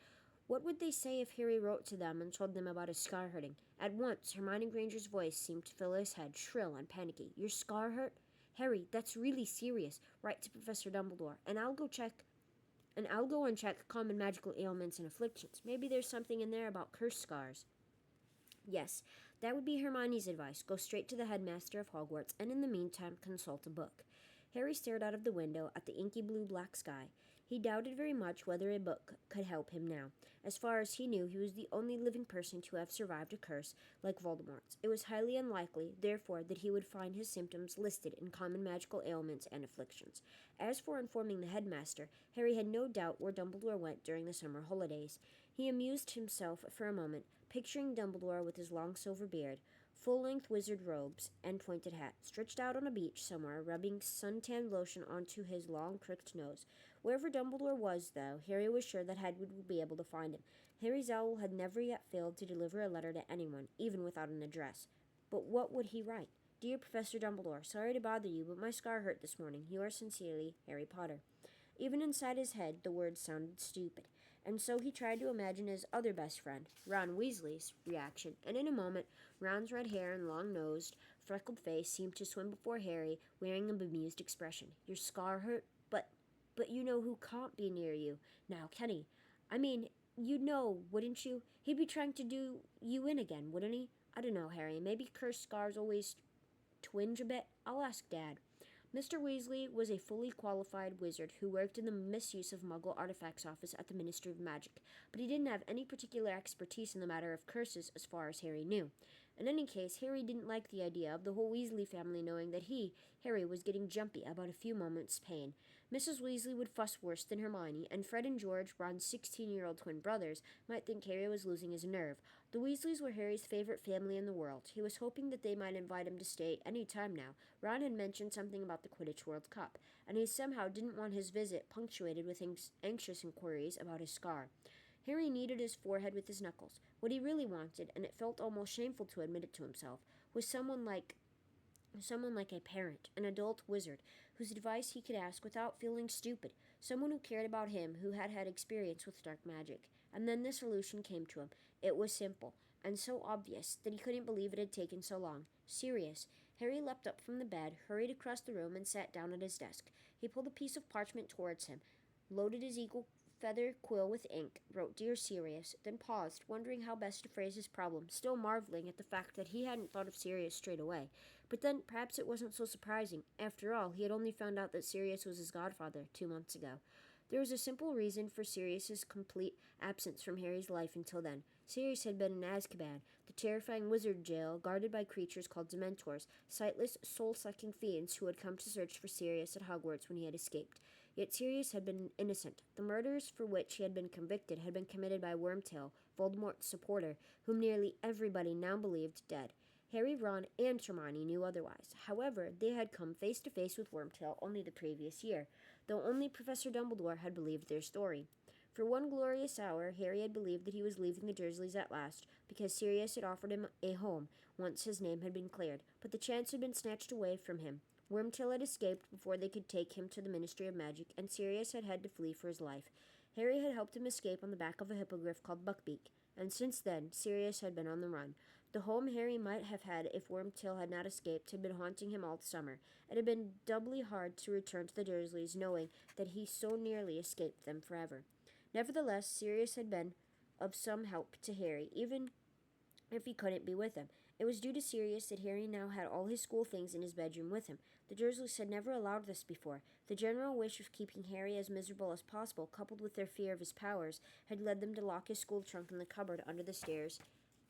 What would they say if Harry wrote to them and told them about his scar hurting? At once, Hermione Granger's voice seemed to fill his head, shrill and panicky. Your scar hurt? Harry, that's really serious. Write to Professor Dumbledore, and I'll go and check common magical ailments and afflictions. Maybe there's something in there about cursed scars. Yes, that would be Hermione's advice. Go straight to the headmaster of Hogwarts, and in the meantime, consult a book. Harry stared out of the window at the inky blue-black sky. He doubted very much whether a book could help him now. As far as he knew, he was the only living person to have survived a curse like Voldemort's. It was highly unlikely, therefore, that he would find his symptoms listed in common magical ailments and afflictions. As for informing the headmaster, Harry had no doubt where Dumbledore went during the summer holidays. He amused himself for a moment, picturing Dumbledore with his long silver beard, full-length wizard robes, and pointed hat, stretched out on a beach somewhere, rubbing suntan lotion onto his long, crooked nose. Wherever Dumbledore was, though, Harry was sure that Hagrid would be able to find him. Harry's owl had never yet failed to deliver a letter to anyone, even without an address. But what would he write? Dear Professor Dumbledore, sorry to bother you, but my scar hurt this morning. Yours sincerely, Harry Potter. Even inside his head, the words sounded stupid. And so he tried to imagine his other best friend, Ron Weasley's, reaction, and in a moment, Ron's red hair and long-nosed, freckled face seemed to swim before Harry, wearing a bemused expression. Your scar hurt? But you know who can't be near you. Now, Kenny, I mean, you'd know, wouldn't you? He'd be trying to do you in again, wouldn't he? I don't know, Harry. Maybe cursed scars always twinge a bit. I'll ask Dad. Mr. Weasley was a fully qualified wizard who worked in the misuse of Muggle artifacts office at the Ministry of Magic, but he didn't have any particular expertise in the matter of curses as far as Harry knew. In any case, Harry didn't like the idea of the whole Weasley family knowing that he, Harry, was getting jumpy about a few moments' pain. Mrs. Weasley would fuss worse than Hermione, and Fred and George, Ron's 16-year-old twin brothers, might think Harry was losing his nerve. The Weasleys were Harry's favorite family in the world. He was hoping that they might invite him to stay any time now. Ron had mentioned something about the Quidditch World Cup, and he somehow didn't want his visit punctuated with anxious inquiries about his scar. Harry kneaded his forehead with his knuckles. What he really wanted, and it felt almost shameful to admit it to himself, was someone like a parent, an adult wizard, whose advice he could ask without feeling stupid, someone who cared about him, who had had experience with dark magic. And then the solution came to him. It was simple, and so obvious that he couldn't believe it had taken so long. Sirius. Harry leapt up from the bed, hurried across the room, and sat down at his desk. He pulled a piece of parchment towards him, loaded his feather quill with ink, wrote Dear Sirius, then paused, wondering how best to phrase his problem, still marveling at the fact that he hadn't thought of Sirius straight away. But then, perhaps it wasn't so surprising. After all, he had only found out that Sirius was his godfather 2 months ago. There was a simple reason for Sirius's complete absence from Harry's life until then. Sirius had been in Azkaban, the terrifying wizard jail guarded by creatures called Dementors, sightless, soul-sucking fiends who had come to search for Sirius at Hogwarts when he had escaped. Yet Sirius had been innocent. The murders for which he had been convicted had been committed by Wormtail, Voldemort's supporter, whom nearly everybody now believed dead. Harry, Ron, and Hermione knew otherwise. However, they had come face to face with Wormtail only the previous year, though only Professor Dumbledore had believed their story. For one glorious hour, Harry had believed that he was leaving the Dursleys at last, because Sirius had offered him a home once his name had been cleared, but the chance had been snatched away from him. Wormtail had escaped before they could take him to the Ministry of Magic, and Sirius had had to flee for his life. Harry had helped him escape on the back of a hippogriff called Buckbeak, and since then, Sirius had been on the run. The home Harry might have had if Wormtail had not escaped had been haunting him all the summer. It had been doubly hard to return to the Dursleys, knowing that he so nearly escaped them forever. Nevertheless, Sirius had been of some help to Harry, even if he couldn't be with him. It was due to Sirius that Harry now had all his school things in his bedroom with him. The Dursleys had never allowed this before. The general wish of keeping Harry as miserable as possible, coupled with their fear of his powers, had led them to lock his school trunk in the cupboard under the stairs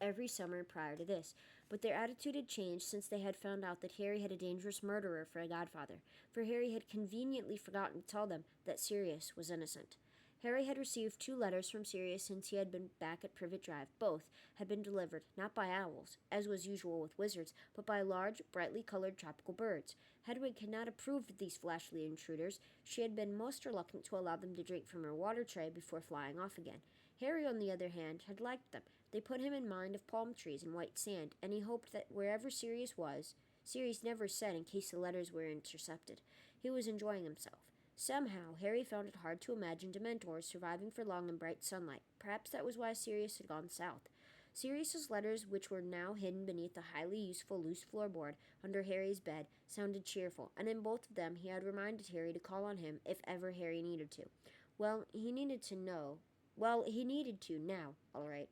every summer prior to this. But their attitude had changed since they had found out that Harry had a dangerous murderer for a godfather, for Harry had conveniently forgotten to tell them that Sirius was innocent. Harry had received 2 letters from Sirius since he had been back at Privet Drive. Both had been delivered, not by owls, as was usual with wizards, but by large, brightly colored tropical birds. Hedwig had not approved of these flashly intruders. She had been most reluctant to allow them to drink from her water tray before flying off again. Harry, on the other hand, had liked them. They put him in mind of palm trees and white sand, and he hoped that wherever Sirius was, Sirius never said in case the letters were intercepted, he was enjoying himself. Somehow, Harry found it hard to imagine Dementors surviving for long in bright sunlight. Perhaps that was why Sirius had gone south. Sirius's letters, which were now hidden beneath the highly useful loose floorboard under Harry's bed, sounded cheerful, and in both of them he had reminded Harry to call on him if ever Harry needed to. He needed to now, all right.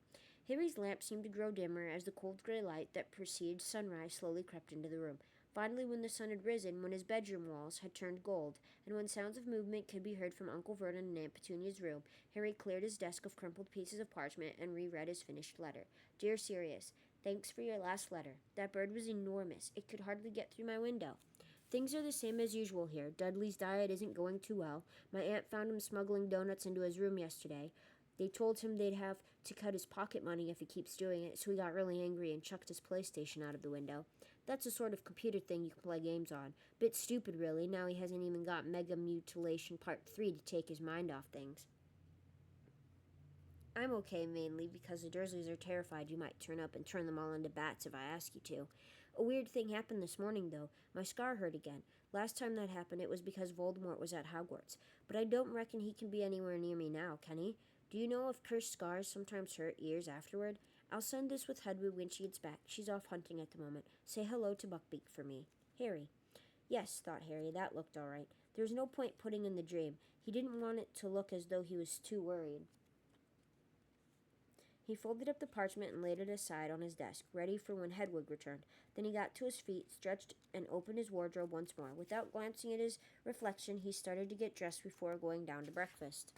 Harry's lamp seemed to grow dimmer as the cold gray light that precedes sunrise slowly crept into the room. Finally, when the sun had risen, when his bedroom walls had turned gold, and when sounds of movement could be heard from Uncle Vernon and Aunt Petunia's room, Harry cleared his desk of crumpled pieces of parchment and reread his finished letter. Dear Sirius, thanks for your last letter. That bird was enormous. It could hardly get through my window. Things are the same as usual here. Dudley's diet isn't going too well. My aunt found him smuggling donuts into his room yesterday. They told him they'd have to cut his pocket money if he keeps doing it, so he got really angry and chucked his PlayStation out of the window. That's a sort of computer thing you can play games on. Bit stupid, really. Now he hasn't even got Mega Mutilation Part 3 to take his mind off things. I'm okay, mainly because the Dursleys are terrified you might turn up and turn them all into bats if I ask you to. A weird thing happened this morning, though. My scar hurt again. Last time that happened, it was because Voldemort was at Hogwarts. But I don't reckon he can be anywhere near me now, can he? Do you know if cursed scars sometimes hurt years afterward? I'll send this with Hedwig when she gets back. She's off hunting at the moment. Say hello to Buckbeak for me. Harry. Yes, thought Harry, that looked all right. There was no point putting in the dream. He didn't want it to look as though he was too worried. He folded up the parchment and laid it aside on his desk, ready for when Hedwig returned. Then he got to his feet, stretched, and opened his wardrobe once more. Without glancing at his reflection, he started to get dressed before going down to breakfast.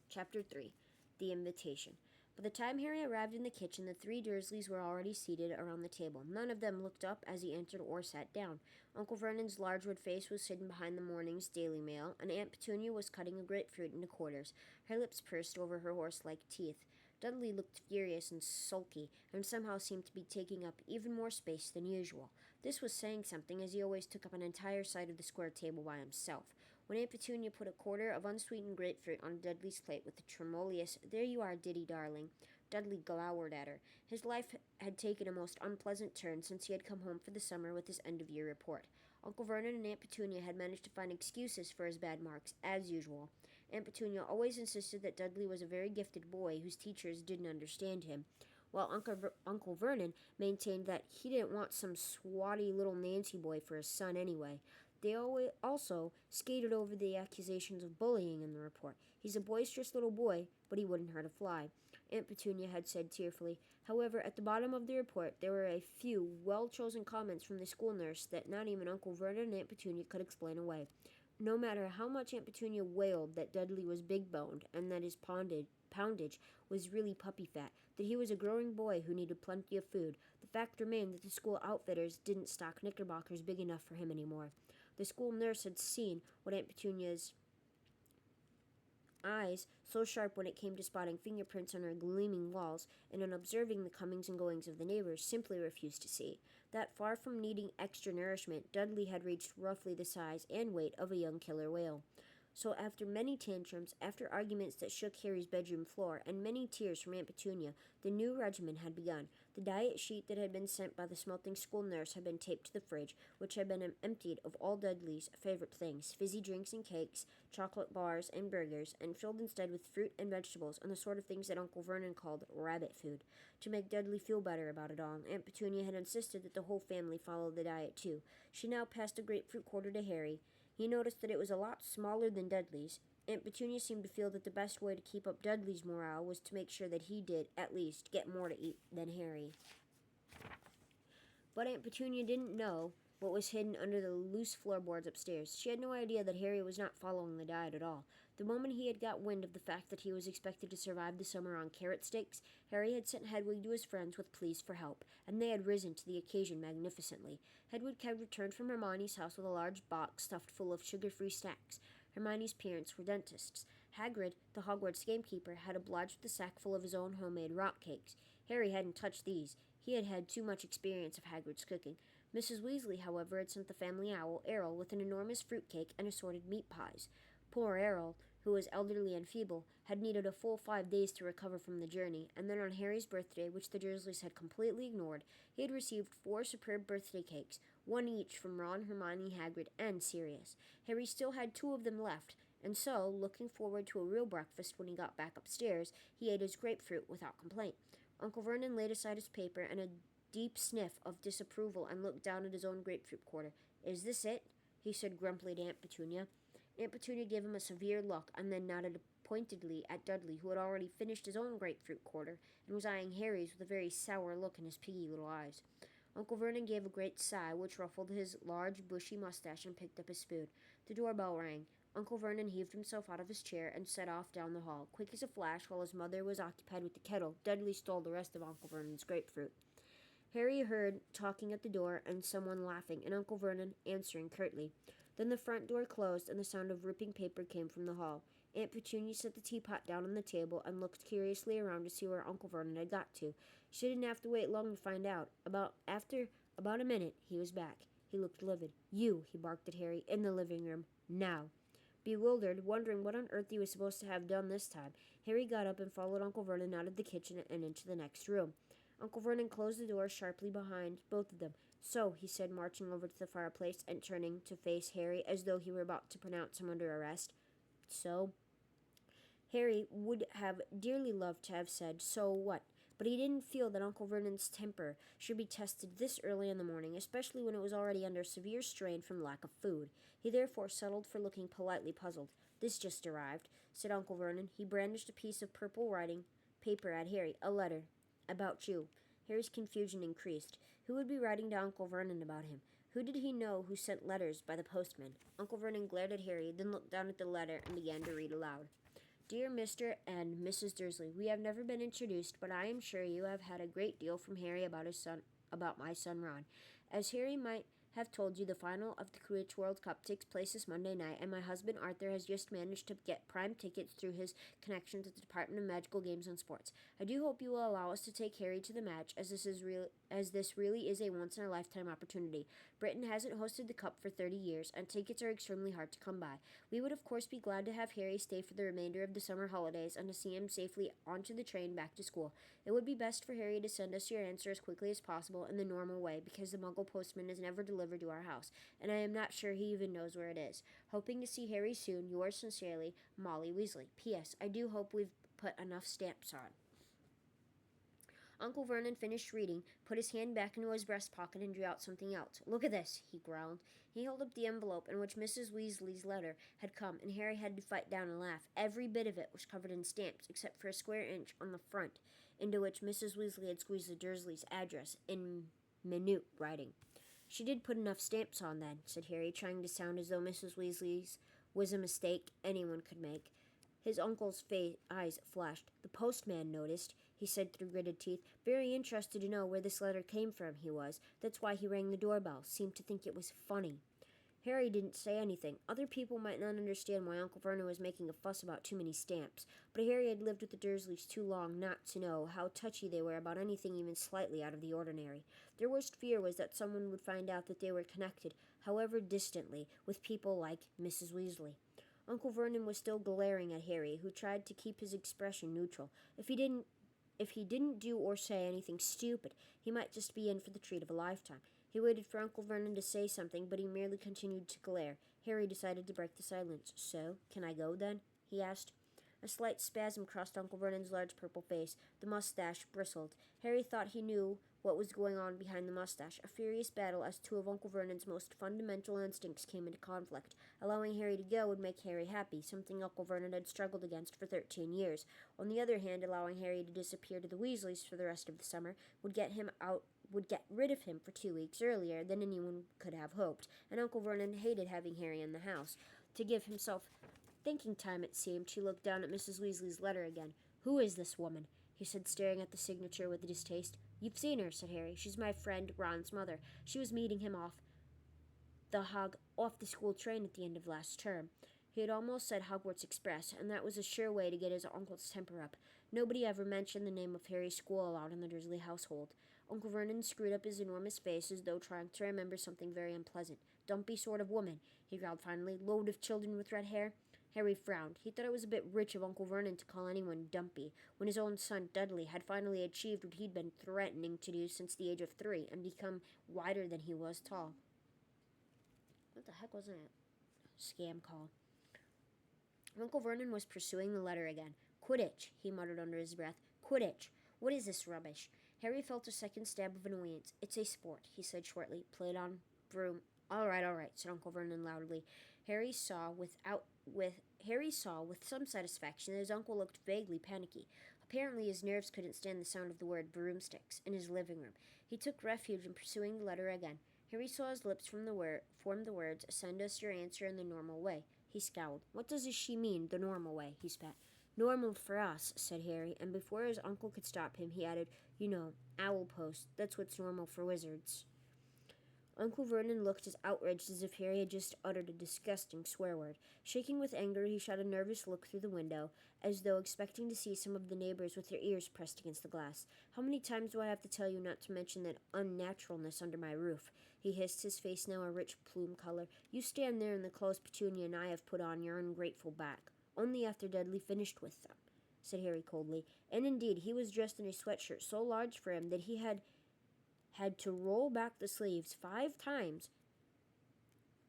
Chapter 3. The Invitation. By the time Harry arrived in the kitchen, the 3 Dursleys were already seated around the table. None of them looked up as he entered or sat down. Uncle Vernon's large red face was hidden behind the morning's Daily Mail, and Aunt Petunia was cutting a grapefruit into quarters, her lips pursed over her horse-like teeth. Dudley looked furious and sulky, and somehow seemed to be taking up even more space than usual. This was saying something, as he always took up an entire side of the square table by himself. When Aunt Petunia put a quarter of unsweetened grapefruit on Dudley's plate with the tremulous, "There you are, Diddy, darling," Dudley glowered at her. His life had taken a most unpleasant turn since he had come home for the summer with his end-of-year report. Uncle Vernon and Aunt Petunia had managed to find excuses for his bad marks, as usual. Aunt Petunia always insisted that Dudley was a very gifted boy whose teachers didn't understand him, while Uncle Vernon maintained that he didn't want some swotty little Nancy boy for his son anyway. They also skated over the accusations of bullying in the report. He's a boisterous little boy, but he wouldn't hurt a fly, Aunt Petunia had said tearfully. However, at the bottom of the report, there were a few well-chosen comments from the school nurse that not even Uncle Vernon and Aunt Petunia could explain away. No matter how much Aunt Petunia wailed that Dudley was big-boned and that his poundage was really puppy fat, that he was a growing boy who needed plenty of food, the fact remained that the school outfitters didn't stock knickerbockers big enough for him anymore. The school nurse had seen what Aunt Petunia's eyes, so sharp when it came to spotting fingerprints on her gleaming walls, and on observing the comings and goings of the neighbors, simply refused to see. That far from needing extra nourishment, Dudley had reached roughly the size and weight of a young killer whale. So after many tantrums, after arguments that shook Harry's bedroom floor, and many tears from Aunt Petunia, the new regimen had begun. The diet sheet that had been sent by the smelting school nurse had been taped to the fridge, which had been emptied of all Dudley's favorite things, fizzy drinks and cakes, chocolate bars and burgers, and filled instead with fruit and vegetables and the sort of things that Uncle Vernon called rabbit food. To make Dudley feel better about it all, Aunt Petunia had insisted that the whole family follow the diet too. She now passed a grapefruit quarter to Harry. He noticed that it was a lot smaller than Dudley's. Aunt Petunia seemed to feel that the best way to keep up Dudley's morale was to make sure that he did, at least, get more to eat than Harry. But Aunt Petunia didn't know what was hidden under the loose floorboards upstairs. She had no idea that Harry was not following the diet at all. The moment he had got wind of the fact that he was expected to survive the summer on carrot sticks, Harry had sent Hedwig to his friends with pleas for help, and they had risen to the occasion magnificently. Hedwig had returned from Hermione's house with a large box stuffed full of sugar-free snacks. Hermione's parents were dentists. Hagrid, the Hogwarts gamekeeper, had obliged with a sack full of his own homemade rock cakes. Harry hadn't touched these. He had had too much experience of Hagrid's cooking. Mrs. Weasley, however, had sent the family owl, Errol, with an enormous fruitcake and assorted meat pies. Poor Errol, who was elderly and feeble, had needed a full 5 days to recover from the journey, and then on Harry's birthday, which the Dursleys had completely ignored, he had received 4 superb birthday cakes, one each from Ron, Hermione, Hagrid, and Sirius. Harry still had 2 of them left, and so, looking forward to a real breakfast when he got back upstairs, he ate his grapefruit without complaint. Uncle Vernon laid aside his paper and a deep sniff of disapproval and looked down at his own grapefruit quarter. "Is this it?" he said grumpily to Aunt Petunia. Aunt Petunia gave him a severe look and then nodded pointedly at Dudley, who had already finished his own grapefruit quarter and was eyeing Harry's with a very sour look in his piggy little eyes. Uncle Vernon gave a great sigh, which ruffled his large, bushy mustache, and picked up his spoon. The doorbell rang. Uncle Vernon heaved himself out of his chair and set off down the hall. Quick as a flash, while his mother was occupied with the kettle, Dudley stole the rest of Uncle Vernon's grapefruit. Harry heard talking at the door and someone laughing, and Uncle Vernon answering curtly. Then the front door closed, and the sound of ripping paper came from the hall. Aunt Petunia set the teapot down on the table and looked curiously around to see where Uncle Vernon had got to. She didn't have to wait long to find out. After about a minute, he was back. He looked livid. "You," he barked at Harry, "in the living room. Now." Bewildered, wondering what on earth he was supposed to have done this time, Harry got up and followed Uncle Vernon out of the kitchen and into the next room. Uncle Vernon closed the door sharply behind both of them. "So," he said, marching over to the fireplace and turning to face Harry as though he were about to pronounce him under arrest. "So?" Harry would have dearly loved to have said, "So what?" But he didn't feel that Uncle Vernon's temper should be tested this early in the morning, especially when it was already under severe strain from lack of food. He therefore settled for looking politely puzzled. "This just arrived," said Uncle Vernon. He brandished a piece of purple writing paper at Harry. "A letter. About you." Harry's confusion increased. Who would be writing to Uncle Vernon about him? Who did he know who sent letters by the postman? Uncle Vernon glared at Harry, then looked down at the letter and began to read aloud. "Dear Mr. and Mrs. Dursley, we have never been introduced, but I am sure you have had a great deal from Harry about my son Ron. As Harry might have told you, the final of the Quidditch World Cup takes place this Monday night, and my husband Arthur has just managed to get prime tickets through his connections at the Department of Magical Games and Sports. I do hope you will allow us to take Harry to the match, as this really is a once-in-a-lifetime opportunity. Britain hasn't hosted the Cup for 30 years, and tickets are extremely hard to come by. We would, of course, be glad to have Harry stay for the remainder of the summer holidays and to see him safely onto the train back to school. It would be best for Harry to send us your answer as quickly as possible in the normal way, because the Muggle postman is never delivered to our house, and I am not sure he even knows where it is. Hoping to see Harry soon, yours sincerely, Molly Weasley. P.S. I do hope we've put enough stamps on." Uncle Vernon finished reading, put his hand back into his breast pocket, and drew out something else. "Look at this," he growled. He held up the envelope in which Mrs. Weasley's letter had come, and Harry had to fight down a laugh. Every bit of it was covered in stamps, except for a square inch on the front, into which Mrs. Weasley had squeezed the Dursleys' address in minute writing. "She did put enough stamps on, then," said Harry, trying to sound as though Mrs. Weasley's was a mistake anyone could make. His uncle's eyes flashed. "The postman noticed," he said through gritted teeth. "Very interested to know where this letter came from, he was. That's why he rang the doorbell. Seemed to think it was funny." Harry didn't say anything. Other people might not understand why Uncle Vernon was making a fuss about too many stamps, but Harry had lived with the Dursleys too long not to know how touchy they were about anything even slightly out of the ordinary. Their worst fear was that someone would find out that they were connected, however distantly, with people like Mrs. Weasley. Uncle Vernon was still glaring at Harry, who tried to keep his expression neutral. If he didn't do or say anything stupid, he might just be in for the treat of a lifetime. He waited for Uncle Vernon to say something, but he merely continued to glare. Harry decided to break the silence. "So, can I go, then?" he asked. A slight spasm crossed Uncle Vernon's large purple face. The mustache bristled. Harry thought he knew what was going on behind the mustache. A furious battle as two of Uncle Vernon's most fundamental instincts came into conflict. Allowing Harry to go would make Harry happy, something Uncle Vernon had struggled against for 13 years. On the other hand, allowing Harry to disappear to the Weasleys for the rest of the summer would get rid of him for 2 weeks earlier than anyone could have hoped, and Uncle Vernon hated having Harry in the house. To give himself thinking time, it seemed, he looked down at Mrs. Weasley's letter again. "Who is this woman?" he said, staring at the signature with distaste. "You've seen her," said Harry. "She's my friend Ron's mother. She was meeting him off the school train at the end of last term." He had almost said Hogwarts Express, and that was a sure way to get his uncle's temper up. Nobody ever mentioned the name of Harry's school aloud in the Dursley household. Uncle Vernon screwed up his enormous face as though trying to remember something very unpleasant. "Dumpy sort of woman," he growled finally. "Load of children with red hair." Harry frowned. He thought it was a bit rich of Uncle Vernon to call anyone dumpy, when his own son Dudley had finally achieved what he'd been threatening to do since the age of 3, and become wider than he was tall. What the heck was that? Scam call. Uncle Vernon was pursuing the letter again. "Quidditch," he muttered under his breath. "Quidditch. What is this rubbish?" Harry felt a second stab of annoyance. "It's a sport," he said shortly. "Played on broom." All right," said Uncle Vernon loudly. Harry saw with some satisfaction that his uncle looked vaguely panicky. Apparently his nerves couldn't stand the sound of the word broomsticks in his living room. He took refuge in pursuing the letter again. Harry saw his lips form the words, "Send us your answer in the normal way." He scowled. "What does she mean, the normal way?" he spat. "Normal for us," said Harry, and before his uncle could stop him, he added, "You know, owl post. That's what's normal for wizards." Uncle Vernon looked as outraged as if Harry had just uttered a disgusting swear word. Shaking with anger, he shot a nervous look through the window, as though expecting to see some of the neighbors with their ears pressed against the glass. "How many times do I have to tell you not to mention that unnaturalness under my roof?" he hissed, his face now a rich plume color. "You stand there in the clothes Petunia and I have put on your ungrateful back." "Only after Dudley finished with them," said Harry coldly. And indeed, he was dressed in a sweatshirt so large for him that he had to roll back the sleeves 5 times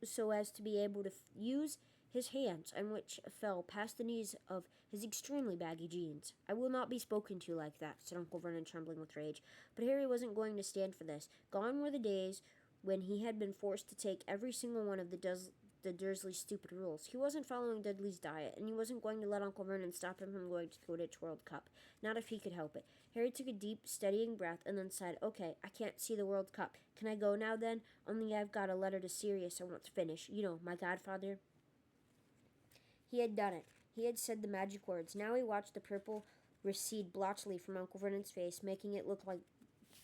so as to be able to use his hands, and which fell past the knees of his extremely baggy jeans. "I will not be spoken to like that," said Uncle Vernon, trembling with rage. But Harry wasn't going to stand for this. Gone were the days when he had been forced to take every single one of the Dursley stupid rules. He wasn't following Dudley's diet, and he wasn't going to let Uncle Vernon stop him from going to the Quidditch World Cup. Not if he could help it. Harry took a deep, steadying breath and then sighed. "Okay, I can't see the World Cup. Can I go now, then? Only I've got a letter to Sirius I want to finish. You know, my godfather." He had done it. He had said the magic words. Now he watched the purple recede blotchily from Uncle Vernon's face, making it look like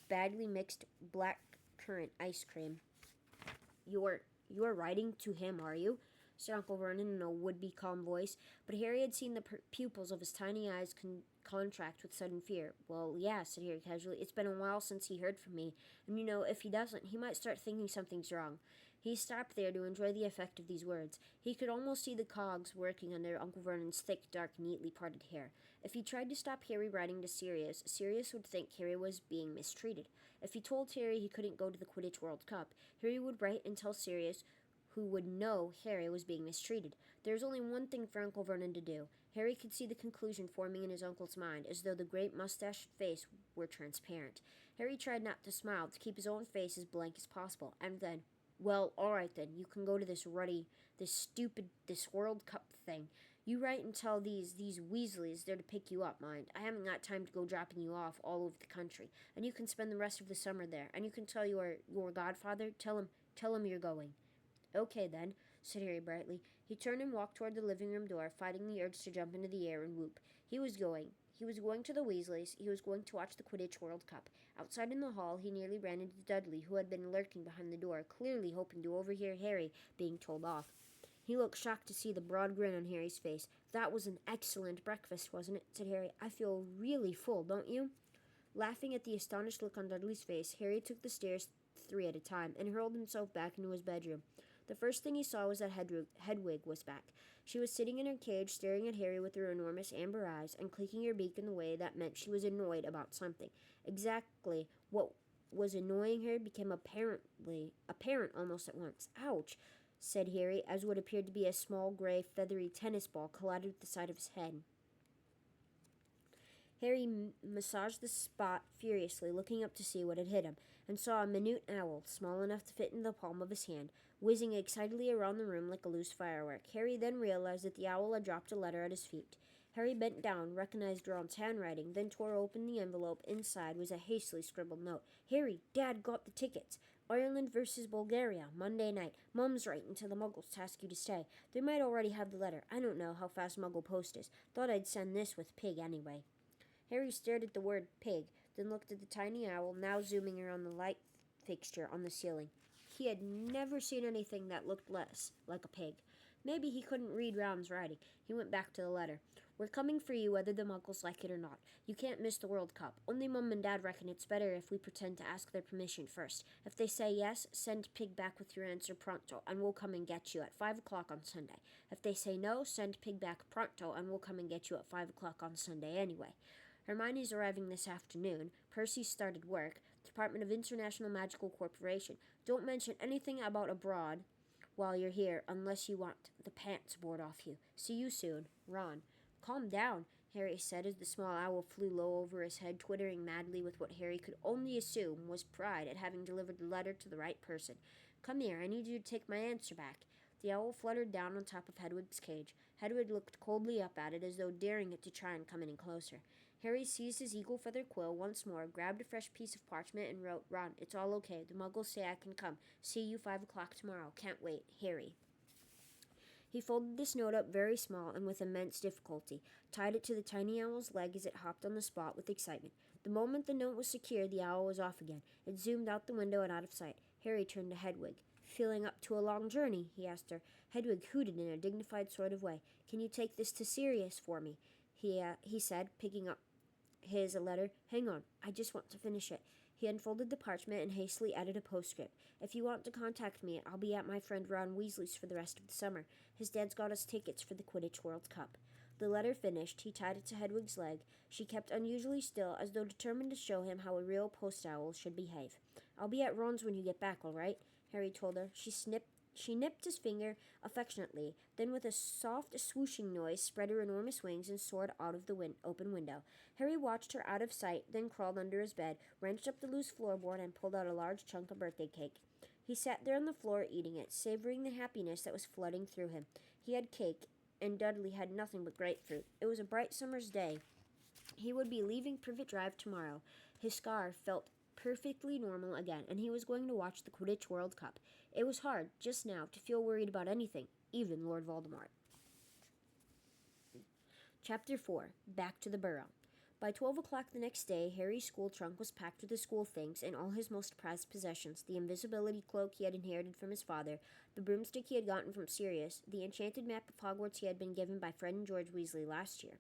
badly mixed black currant ice cream. You are writing to him, are you?" said Uncle Vernon in a would-be calm voice, but Harry had seen the pupils of his tiny eyes contract with sudden fear. "Well, yeah," said Harry casually. "It's been a while since he heard from me, and you know, if he doesn't, he might start thinking something's wrong." He stopped there to enjoy the effect of these words. He could almost see the cogs working under Uncle Vernon's thick, dark, neatly parted hair. If he tried to stop Harry writing to Sirius, Sirius would think Harry was being mistreated. If he told Harry he couldn't go to the Quidditch World Cup, Harry would write and tell Sirius, who would know Harry was being mistreated. There was only one thing for Uncle Vernon to do. Harry could see the conclusion forming in his uncle's mind, as though the great mustached face were transparent. Harry tried not to smile, to keep his own face as blank as possible, and then, "Well, all right then, you can go to this World Cup thing. You write and tell these Weasleys they're to pick you up, mind. I haven't got time to go dropping you off all over the country. And you can spend the rest of the summer there. And you can tell your godfather, tell him you're going." "Okay, then," said Harry brightly. He turned and walked toward the living room door, fighting the urge to jump into the air and whoop. He was going. He was going to the Weasleys. He was going to watch the Quidditch World Cup. Outside in the hall, he nearly ran into Dudley, who had been lurking behind the door, clearly hoping to overhear Harry being told off. He looked shocked to see the broad grin on Harry's face. "That was an excellent breakfast, wasn't it?" said Harry. "I feel really full, don't you?" Laughing at the astonished look on Dudley's face, Harry took the stairs 3 at a time and hurled himself back into his bedroom. The first thing he saw was that Hedwig was back. She was sitting in her cage, staring at Harry with her enormous amber eyes and clicking her beak in the way that meant she was annoyed about something. Exactly what was annoying her became apparent almost at once. "Ouch," said Harry, as what appeared to be a small, gray, feathery tennis ball collided with the side of his head. Harry massaged the spot furiously, looking up to see what had hit him, and saw a minute owl, small enough to fit in the palm of his hand, whizzing excitedly around the room like a loose firework. Harry then realized that the owl had dropped a letter at his feet. Harry bent down, recognized Ron's handwriting, then tore open the envelope. Inside was a hastily scribbled note. "Harry, Dad got the tickets. Ireland versus Bulgaria, Monday night. Mum's writing to the Muggles to ask you to stay. They might already have the letter. I don't know how fast Muggle post is. Thought I'd send this with Pig anyway." Harry stared at the word pig, then looked at the tiny owl, now zooming around the light fixture on the ceiling. He had never seen anything that looked less like a pig. Maybe he couldn't read Ron's writing. He went back to the letter. "We're coming for you whether the Muggles like it or not. You can't miss the World Cup. Only Mum and Dad reckon it's better if we pretend to ask their permission first. If they say yes, send Pig back with your answer pronto, and we'll come and get you at 5 o'clock on Sunday. If they say no, send Pig back pronto, and we'll come and get you at 5 o'clock on Sunday anyway. Hermione's arriving this afternoon. Percy's started work. Department of International Magical Corporation. Don't mention anything about abroad while you're here unless you want the pants bored off you. See you soon, Ron." "Calm down," Harry said as the small owl flew low over his head, twittering madly with what Harry could only assume was pride at having delivered the letter to the right person. "Come here, I need you to take my answer back." The owl fluttered down on top of Hedwig's cage. Hedwig looked coldly up at it as though daring it to try and come any closer. Harry seized his eagle feather quill once more, grabbed a fresh piece of parchment, and wrote, "Ron, it's all okay. The Muggles say I can come. See you 5 o'clock tomorrow. Can't wait. Harry." He folded this note up very small and with immense difficulty, tied it to the tiny owl's leg as it hopped on the spot with excitement. The moment the note was secure, the owl was off again. It zoomed out the window and out of sight. Harry turned to Hedwig. "Feeling up to a long journey?" he asked her. Hedwig hooted in a dignified sort of way. "Can you take this to Sirius for me?" he said, picking up his letter. "Hang on, I just want to finish it." He unfolded the parchment and hastily added a postscript. "If you want to contact me, I'll be at my friend Ron Weasley's for the rest of the summer. His dad's got us tickets for the Quidditch World Cup." The letter finished, he tied it to Hedwig's leg. She kept unusually still, as though determined to show him how a real post owl should behave. "I'll be at Ron's when you get back, all right?" Harry told her. She nipped his finger affectionately, then with a soft swooshing noise spread her enormous wings and soared out of the open window. Harry watched her out of sight, then crawled under his bed, wrenched up the loose floorboard, and pulled out a large chunk of birthday cake. He sat there on the floor eating it, savoring the happiness that was flooding through him. He had cake, and Dudley had nothing but grapefruit. It was a bright summer's day. He would be leaving Privet Drive tomorrow. His scar felt perfectly normal again, and he was going to watch the Quidditch World Cup. It was hard, just now, to feel worried about anything, even Lord Voldemort. Chapter 4. Back to the Burrow. By 12 o'clock the next day, Harry's school trunk was packed with his school things and all his most prized possessions: the invisibility cloak he had inherited from his father, the broomstick he had gotten from Sirius, the enchanted map of Hogwarts he had been given by Fred and George Weasley last year.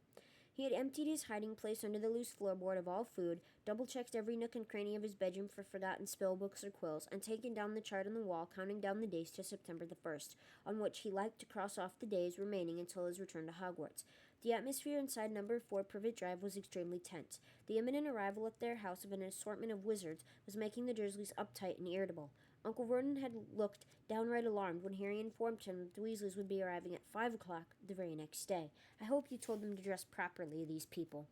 He had emptied his hiding place under the loose floorboard of all food, double-checked every nook and cranny of his bedroom for forgotten spellbooks or quills, and taken down the chart on the wall counting down the days to September the 1st, on which he liked to cross off the days remaining until his return to Hogwarts. The atmosphere inside number 4 Privet Drive was extremely tense. The imminent arrival at their house of an assortment of wizards was making the Dursleys uptight and irritable. Uncle Vernon had looked downright alarmed when Harry informed him that the Weasleys would be arriving at 5 o'clock the very next day. "I hope you told them to dress properly, these people,"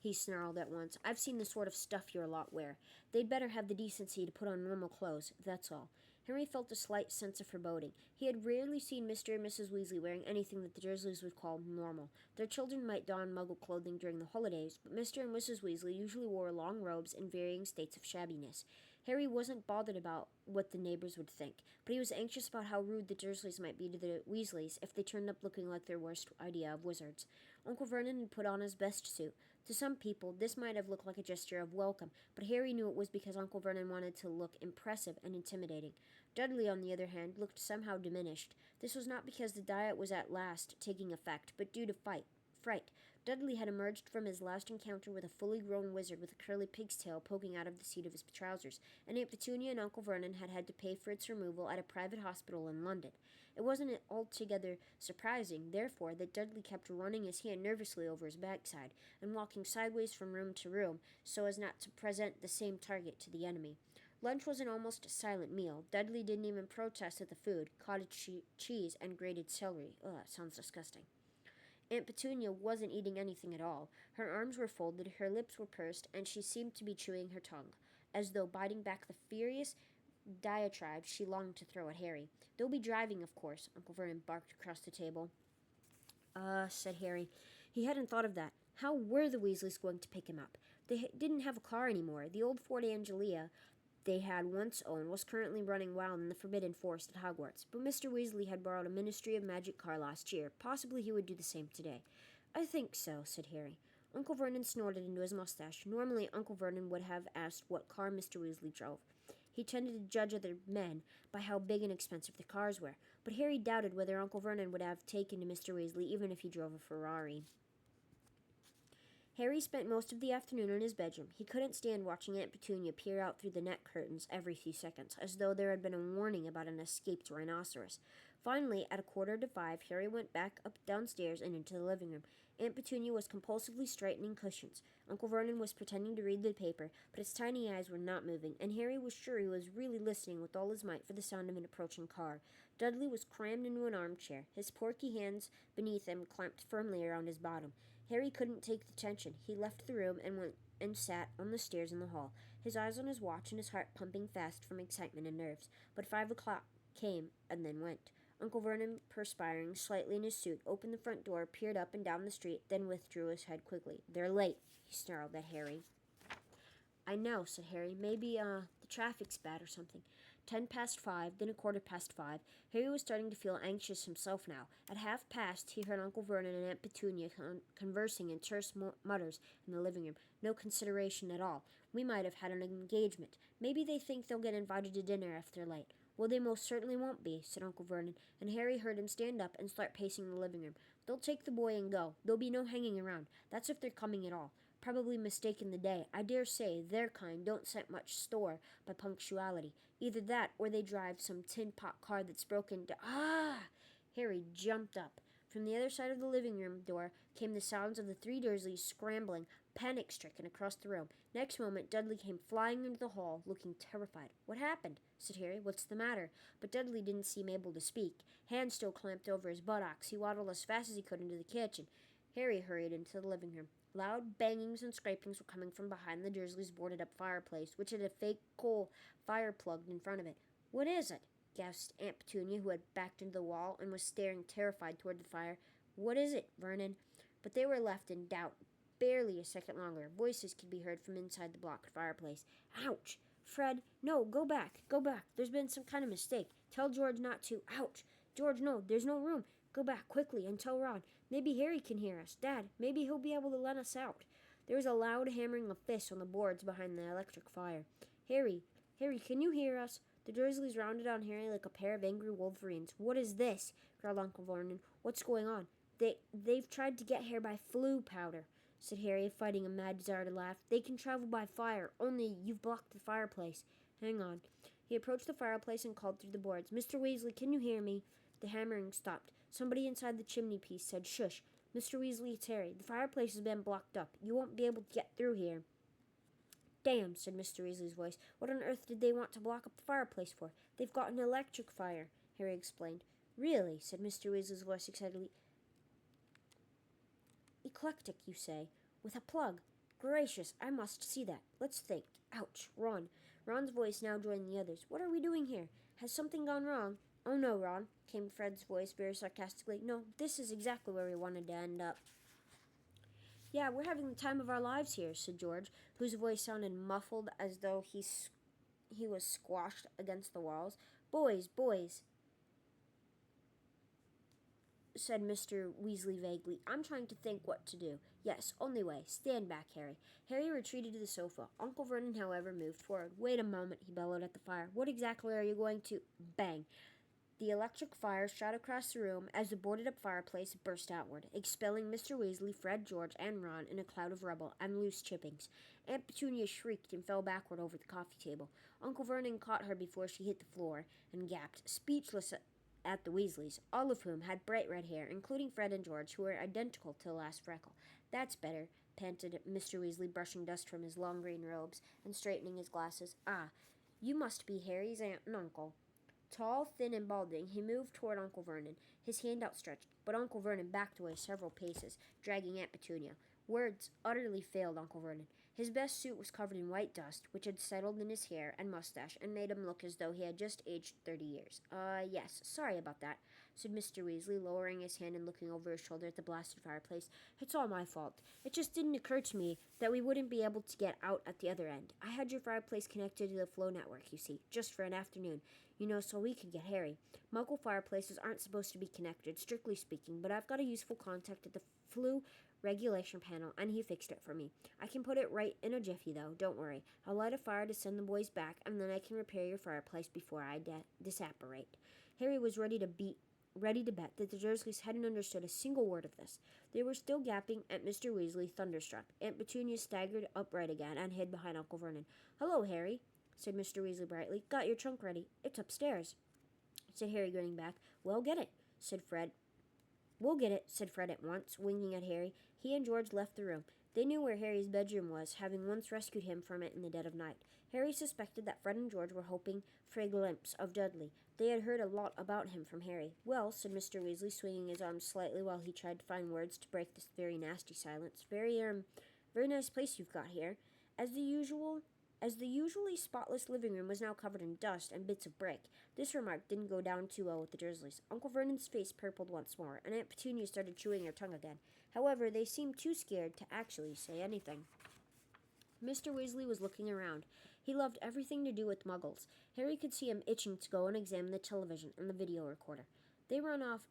he snarled at once. "I've seen the sort of stuff your lot wear. They'd better have the decency to put on normal clothes, that's all." Henry felt a slight sense of foreboding. He had rarely seen Mr. and Mrs. Weasley wearing anything that the Dursleys would call normal. Their children might don Muggle clothing during the holidays, but Mr. and Mrs. Weasley usually wore long robes in varying states of shabbiness. Harry wasn't bothered about what the neighbors would think, but he was anxious about how rude the Dursleys might be to the Weasleys if they turned up looking like their worst idea of wizards. Uncle Vernon had put on his best suit. To some people, this might have looked like a gesture of welcome, but Harry knew it was because Uncle Vernon wanted to look impressive and intimidating. Dudley, on the other hand, looked somehow diminished. This was not because the diet was at last taking effect, but due to fright. Dudley had emerged from his last encounter with a fully grown wizard with a curly pig's tail poking out of the seat of his trousers, and Aunt Petunia and Uncle Vernon had had to pay for its removal at a private hospital in London. It wasn't altogether surprising, therefore, that Dudley kept running his hand nervously over his backside and walking sideways from room to room so as not to present the same target to the enemy. Lunch was an almost silent meal. Dudley didn't even protest at the food: cottage cheese and grated celery. Ugh, that sounds disgusting. Aunt Petunia wasn't eating anything at all. Her arms were folded, her lips were pursed, and she seemed to be chewing her tongue, as though biting back the furious diatribe she longed to throw at Harry. "They'll be driving, of course," Uncle Vernon barked across the table. Said Harry. He hadn't thought of that. How were the Weasleys going to pick him up? They didn't have a car anymore. The old Ford Angelia they had once owned was currently running wild in the Forbidden Forest at Hogwarts, but Mr. Weasley had borrowed a Ministry of Magic car last year. Possibly he would do the same today. "I think so," said Harry. Uncle Vernon snorted into his mustache. Normally, Uncle Vernon would have asked what car Mr. Weasley drove. He tended to judge other men by how big and expensive their cars were, but Harry doubted whether Uncle Vernon would have taken to Mr. Weasley even if he drove a Ferrari. Harry spent most of the afternoon in his bedroom. He couldn't stand watching Aunt Petunia peer out through the net curtains every few seconds, as though there had been a warning about an escaped rhinoceros. Finally, at 4:45, Harry went back up downstairs and into the living room. Aunt Petunia was compulsively straightening cushions. Uncle Vernon was pretending to read the paper, but his tiny eyes were not moving, and Harry was sure he was really listening with all his might for the sound of an approaching car. Dudley was crammed into an armchair, his porky hands beneath him clamped firmly around his bottom. Harry couldn't take the tension. He left the room and went and sat on the stairs in the hall, his eyes on his watch and his heart pumping fast from excitement and nerves. But 5 o'clock came and then went. Uncle Vernon, perspiring slightly in his suit, opened the front door, peered up and down the street, then withdrew his head quickly. "They're late," he snarled at Harry. "I know," said Harry. "Maybe, the traffic's bad or something." 5:10, then 5:15. Harry was starting to feel anxious himself now. At 5:30, he heard Uncle Vernon and Aunt Petunia conversing in terse mutters in the living room. "No consideration at all. We might have had an engagement. Maybe they think they'll get invited to dinner if they're late." "Well, they most certainly won't be," said Uncle Vernon, and Harry heard him stand up and start pacing the living room. "They'll take the boy and go. There'll be no hanging around. That's if they're coming at all. Probably mistaken the day. I dare say their kind don't set much store by punctuality. Either that, or they drive some tin-pot car that's broken to— Ah! Harry jumped up. From the other side of the living room door came the sounds of the three Dursleys scrambling, panic-stricken, across the room. Next moment, Dudley came flying into the hall, looking terrified. "What happened?" said Harry. "What's the matter?" But Dudley didn't seem able to speak. Hands still clamped over his buttocks, he waddled as fast as he could into the kitchen. Harry hurried into the living room. Loud bangings and scrapings were coming from behind the Dursleys' boarded-up fireplace, which had a fake coal fire plugged in front of it. "What is it?" gasped Aunt Petunia, who had backed into the wall and was staring terrified toward the fire. "What is it, Vernon?" But they were left in doubt barely a second longer. Voices could be heard from inside the blocked fireplace. "Ouch! Fred, no, go back, go back. There's been some kind of mistake. Tell George not to. Ouch! George, no, there's no room. Go back, quickly, and tell Ron. Maybe Harry can hear us. Dad, maybe he'll be able to let us out." There was a loud hammering of fists on the boards behind the electric fire. Harry, can you hear us?" The Dursleys rounded on Harry like a pair of angry wolverines. "What is this?" growled Uncle Vernon. "What's going on?" They've tried to get here by flue powder," said Harry, fighting a mad desire to laugh. "They can travel by fire, only you've blocked the fireplace. Hang on." He approached the fireplace and called through the boards. "Mr. Weasley, can you hear me?" The hammering stopped. Somebody inside the chimney-piece said, "Shush. Mr. Weasley, it's Harry. The fireplace has been blocked up. You won't be able to get through here." Damn, said Mr. Weasley's voice. What on earth did they want to block up the fireplace for? They've got an electric fire, Harry explained. Really, said Mr. Weasley's voice excitedly. Eclectic, you say? With a plug? Gracious, I must see that. Let's think. Ouch, Ron. Ron's voice now joined the others. What are we doing here? Has something gone wrong? Oh no, Ron, came Fred's voice very sarcastically. No, this is exactly where we wanted to end up. Yeah, we're having the time of our lives here, said George, whose voice sounded muffled as though he was squashed against the walls. Boys, said Mr. Weasley vaguely. I'm trying to think what to do. Yes, only way. Stand back, Harry. Harry retreated to the sofa. Uncle Vernon, however, moved forward. Wait a moment, he bellowed at the fire. What exactly are you going to... Bang. The electric fire shot across the room as the boarded-up fireplace burst outward, expelling Mr. Weasley, Fred, George, and Ron in a cloud of rubble and loose chippings. Aunt Petunia shrieked and fell backward over the coffee table. Uncle Vernon caught her before she hit the floor and gasped, speechless at the Weasleys, all of whom had bright red hair, including Fred and George, who were identical to the last freckle. That's better, panted Mr. Weasley, brushing dust from his long green robes and straightening his glasses. Ah, you must be Harry's aunt and uncle. Tall, thin, and balding, he moved toward Uncle Vernon, his hand outstretched, but Uncle Vernon backed away several paces, dragging Aunt Petunia. Words utterly failed Uncle Vernon. His best suit was covered in white dust, which had settled in his hair and mustache and made him look as though he had just aged 30 years. Yes, sorry about that, said Mr. Weasley, lowering his hand and looking over his shoulder at the blasted fireplace. It's all my fault. It just didn't occur to me that we wouldn't be able to get out at the other end. I had your fireplace connected to the flow network, you see, just for an afternoon. So we could get Harry. Muggle fireplaces aren't supposed to be connected, strictly speaking, but I've got a useful contact at the flue regulation panel, and he fixed it for me. I can put it right in a jiffy, though. Don't worry. I'll light a fire to send the boys back, and then I can repair your fireplace before I disapparate. Harry was ready to bet that the Dursleys hadn't understood a single word of this. They were still gaping at Mr. Weasley, thunderstruck. Aunt Petunia staggered upright again and hid behind Uncle Vernon. Hello, Harry, said Mr. Weasley brightly. Got your trunk ready. It's upstairs, said Harry, grinning back. Well, get it, said Fred. We'll get it, said Fred at once, winking at Harry. He and George left the room. They knew where Harry's bedroom was, having once rescued him from it in the dead of night. Harry suspected that Fred and George were hoping for a glimpse of Dudley. They had heard a lot about him from Harry. Well, said Mr. Weasley, swinging his arms slightly while he tried to find words to break this very nasty silence. Very nice place you've got here. As the usually spotless living room was now covered in dust and bits of brick, this remark didn't go down too well with the Dursleys. Uncle Vernon's face purpled once more, and Aunt Petunia started chewing her tongue again. However, they seemed too scared to actually say anything. Mr. Weasley was looking around. He loved everything to do with Muggles. Harry could see him itching to go and examine the television and the video recorder. They run off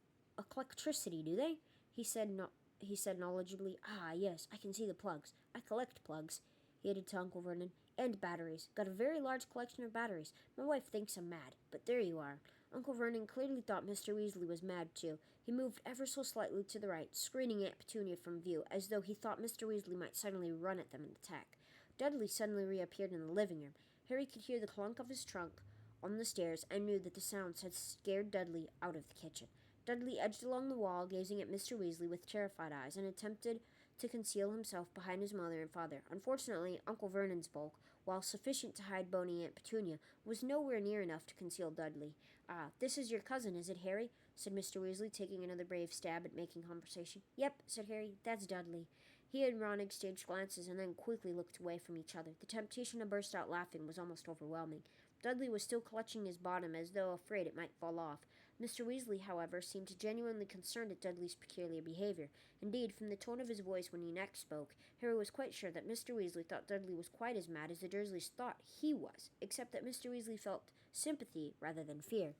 electricity, do they? He said knowledgeably. Ah, yes, I can see the plugs. I collect plugs, he added to Uncle Vernon. And batteries. Got a very large collection of batteries. My wife thinks I'm mad, but there you are. Uncle Vernon clearly thought Mr. Weasley was mad, too. He moved ever so slightly to the right, screening Aunt Petunia from view, as though he thought Mr. Weasley might suddenly run at them and attack. Dudley suddenly reappeared in the living room. Harry could hear the clunk of his trunk on the stairs and knew that the sounds had scared Dudley out of the kitchen. Dudley edged along the wall, gazing at Mr. Weasley with terrified eyes, and attempted to conceal himself behind his mother and father. Unfortunately, Uncle Vernon's bulk, while sufficient to hide bony Aunt Petunia, was nowhere near enough to conceal Dudley. Ah, this is your cousin, is it, Harry? Said Mr. Weasley, taking another brave stab at making conversation. Yep, said Harry, that's Dudley. He and Ron exchanged glances and then quickly looked away from each other. The temptation to burst out laughing was almost overwhelming. Dudley was still clutching his bottom as though afraid it might fall off. Mr. Weasley, however, seemed genuinely concerned at Dudley's peculiar behavior. Indeed, from the tone of his voice when he next spoke, Harry was quite sure that Mr. Weasley thought Dudley was quite as mad as the Dursleys thought he was, except that Mr. Weasley felt sympathy rather than fear.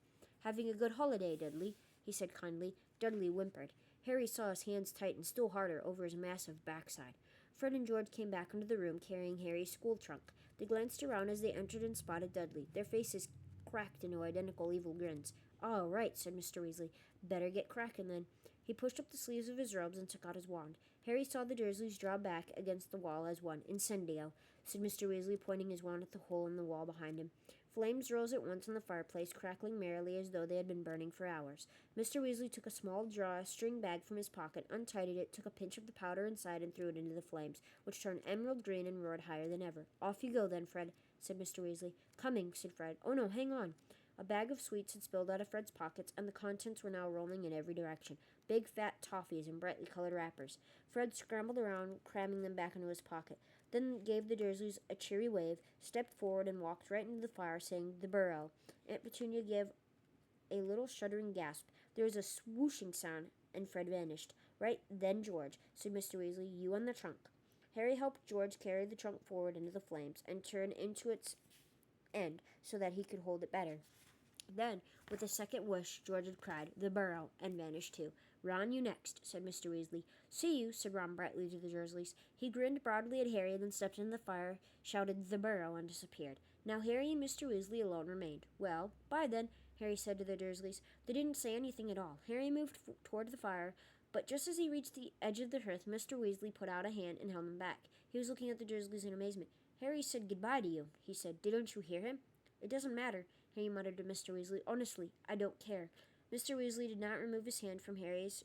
Having a good holiday, Dudley, he said kindly. Dudley whimpered. Harry saw his hands tighten still harder over his massive backside. Fred and George came back into the room carrying Harry's school trunk. They glanced around as they entered and spotted Dudley. Their faces cracked into identical evil grins. All right, said Mr. Weasley. Better get cracking then. He pushed up the sleeves of his robes and took out his wand. Harry saw the Dursleys draw back against the wall as one. Incendio, said Mr. Weasley, pointing his wand at the hole in the wall behind him. Flames rose at once in the fireplace, crackling merrily as though they had been burning for hours. Mr. Weasley took a small drawstring bag from his pocket, untidied it, took a pinch of the powder inside, and threw it into the flames, which turned emerald green and roared higher than ever. "Off you go, then, Fred," said Mr. Weasley. "Coming," said Fred. "Oh, no, hang on." A bag of sweets had spilled out of Fred's pockets, and the contents were now rolling in every direction. Big, fat toffees in brightly colored wrappers. Fred scrambled around, cramming them back into his pocket, then gave the Dursleys a cheery wave, stepped forward, and walked right into the fire, saying, "The burrow." Aunt Petunia gave a little shuddering gasp. There was a swooshing sound, and Fred vanished. "Right then, George," said Mr. Weasley, "you and the trunk." Harry helped George carry the trunk forward into the flames, and turn into its end so that he could hold it better. Then, with a second whoosh, George had cried, "The burrow," and vanished too. "Ron, you next," said Mr. Weasley. "See you," said Ron brightly to the Dursleys. He grinned broadly at Harry, then stepped into the fire, shouted, "The burrow," and disappeared. Now Harry and Mr. Weasley alone remained. "Well, bye then," Harry said to the Dursleys. They didn't say anything at all. Harry moved toward the fire, but just as he reached the edge of the hearth, Mr. Weasley put out a hand and held him back. He was looking at the Dursleys in amazement. "Harry said goodbye to you," he said. "Didn't you hear him?" "It doesn't matter," Harry muttered to Mr. Weasley. "Honestly, I don't care." Mr. Weasley did not remove his hand from Harry's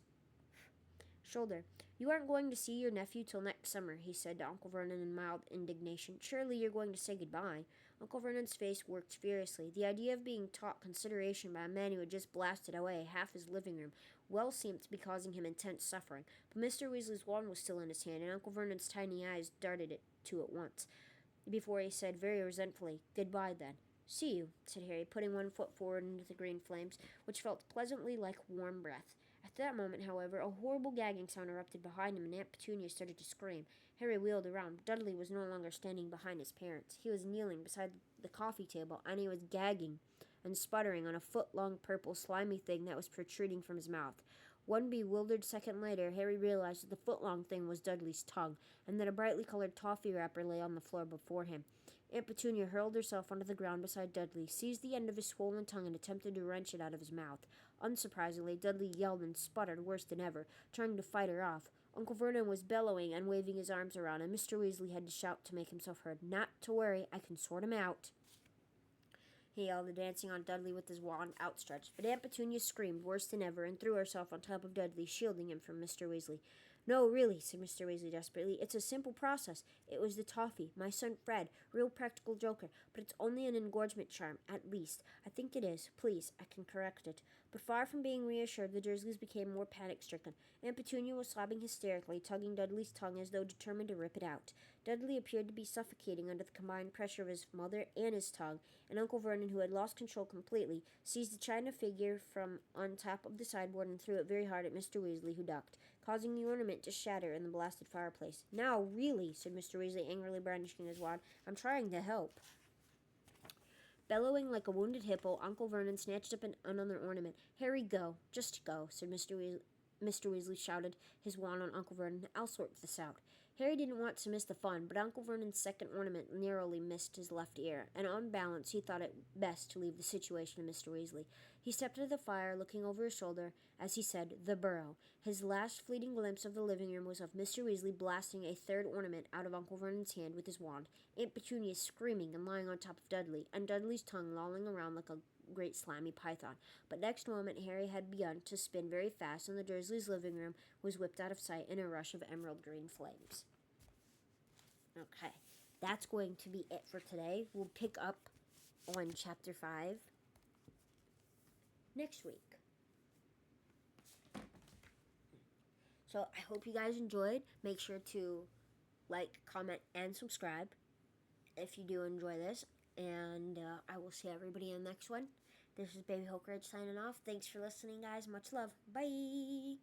shoulder. "You aren't going to see your nephew till next summer," he said to Uncle Vernon in mild indignation. "Surely you're going to say goodbye." Uncle Vernon's face worked furiously. The idea of being taught consideration by a man who had just blasted away half his living room well seemed to be causing him intense suffering. But Mr. Weasley's wand was still in his hand, and Uncle Vernon's tiny eyes darted it to at once, before he said very resentfully, "Goodbye, then." "See you," said Harry, putting one foot forward into the green flames, which felt pleasantly like warm breath. At that moment, however, a horrible gagging sound erupted behind him, and Aunt Petunia started to scream. Harry wheeled around. Dudley was no longer standing behind his parents. He was kneeling beside the coffee table, and he was gagging and sputtering on a foot-long purple slimy thing that was protruding from his mouth. One bewildered second later, Harry realized that the foot-long thing was Dudley's tongue, and that a brightly colored toffee wrapper lay on the floor before him. Aunt Petunia hurled herself onto the ground beside Dudley, seized the end of his swollen tongue, and attempted to wrench it out of his mouth. Unsurprisingly, Dudley yelled and sputtered worse than ever, trying to fight her off. Uncle Vernon was bellowing and waving his arms around, and Mr. Weasley had to shout to make himself heard. "Not to worry, I can sort him out," he yelled, dancing on Dudley with his wand outstretched. But Aunt Petunia screamed worse than ever and threw herself on top of Dudley, shielding him from Mr. Weasley. "No, really," said Mr. Weasley desperately. "It's a simple process. It was the toffee. My son Fred. Real practical joker. But it's only an engorgement charm, at least. I think it is. Please, I can correct it." But far from being reassured, the Dursleys became more panic-stricken. Aunt Petunia was sobbing hysterically, tugging Dudley's tongue as though determined to rip it out. Dudley appeared to be suffocating under the combined pressure of his mother and his tongue, and Uncle Vernon, who had lost control completely, seized a china figure from on top of the sideboard and threw it very hard at Mr. Weasley, who ducked, causing the ornament to shatter in the blasted fireplace. "Now, really," said Mr. Weasley, angrily brandishing his wand, "I'm trying to help." Bellowing like a wounded hippo, Uncle Vernon snatched up another ornament. "Harry, go. Just go," said Mr. Weasley shouted, his wand on Uncle Vernon. "I'll sort this out." Harry didn't want to miss the fun, but Uncle Vernon's second ornament narrowly missed his left ear, and on balance he thought it best to leave the situation to Mr. Weasley. He stepped into the fire, looking over his shoulder, as he said, "The burrow." His last fleeting glimpse of the living room was of Mr. Weasley blasting a third ornament out of Uncle Vernon's hand with his wand, Aunt Petunia screaming and lying on top of Dudley, and Dudley's tongue lolling around like a great slimy python. But next moment Harry had begun to spin very fast, and the Dursleys' living room was whipped out of sight in a rush of emerald green flames. Okay, that's going to be it for today. We'll pick up on Chapter 5 next week. So I hope you guys enjoyed. Make sure to like, comment, and subscribe if you do enjoy this. And I will see everybody in the next one. This is Baby Hokeridge signing off. Thanks for listening, guys. Much love. Bye.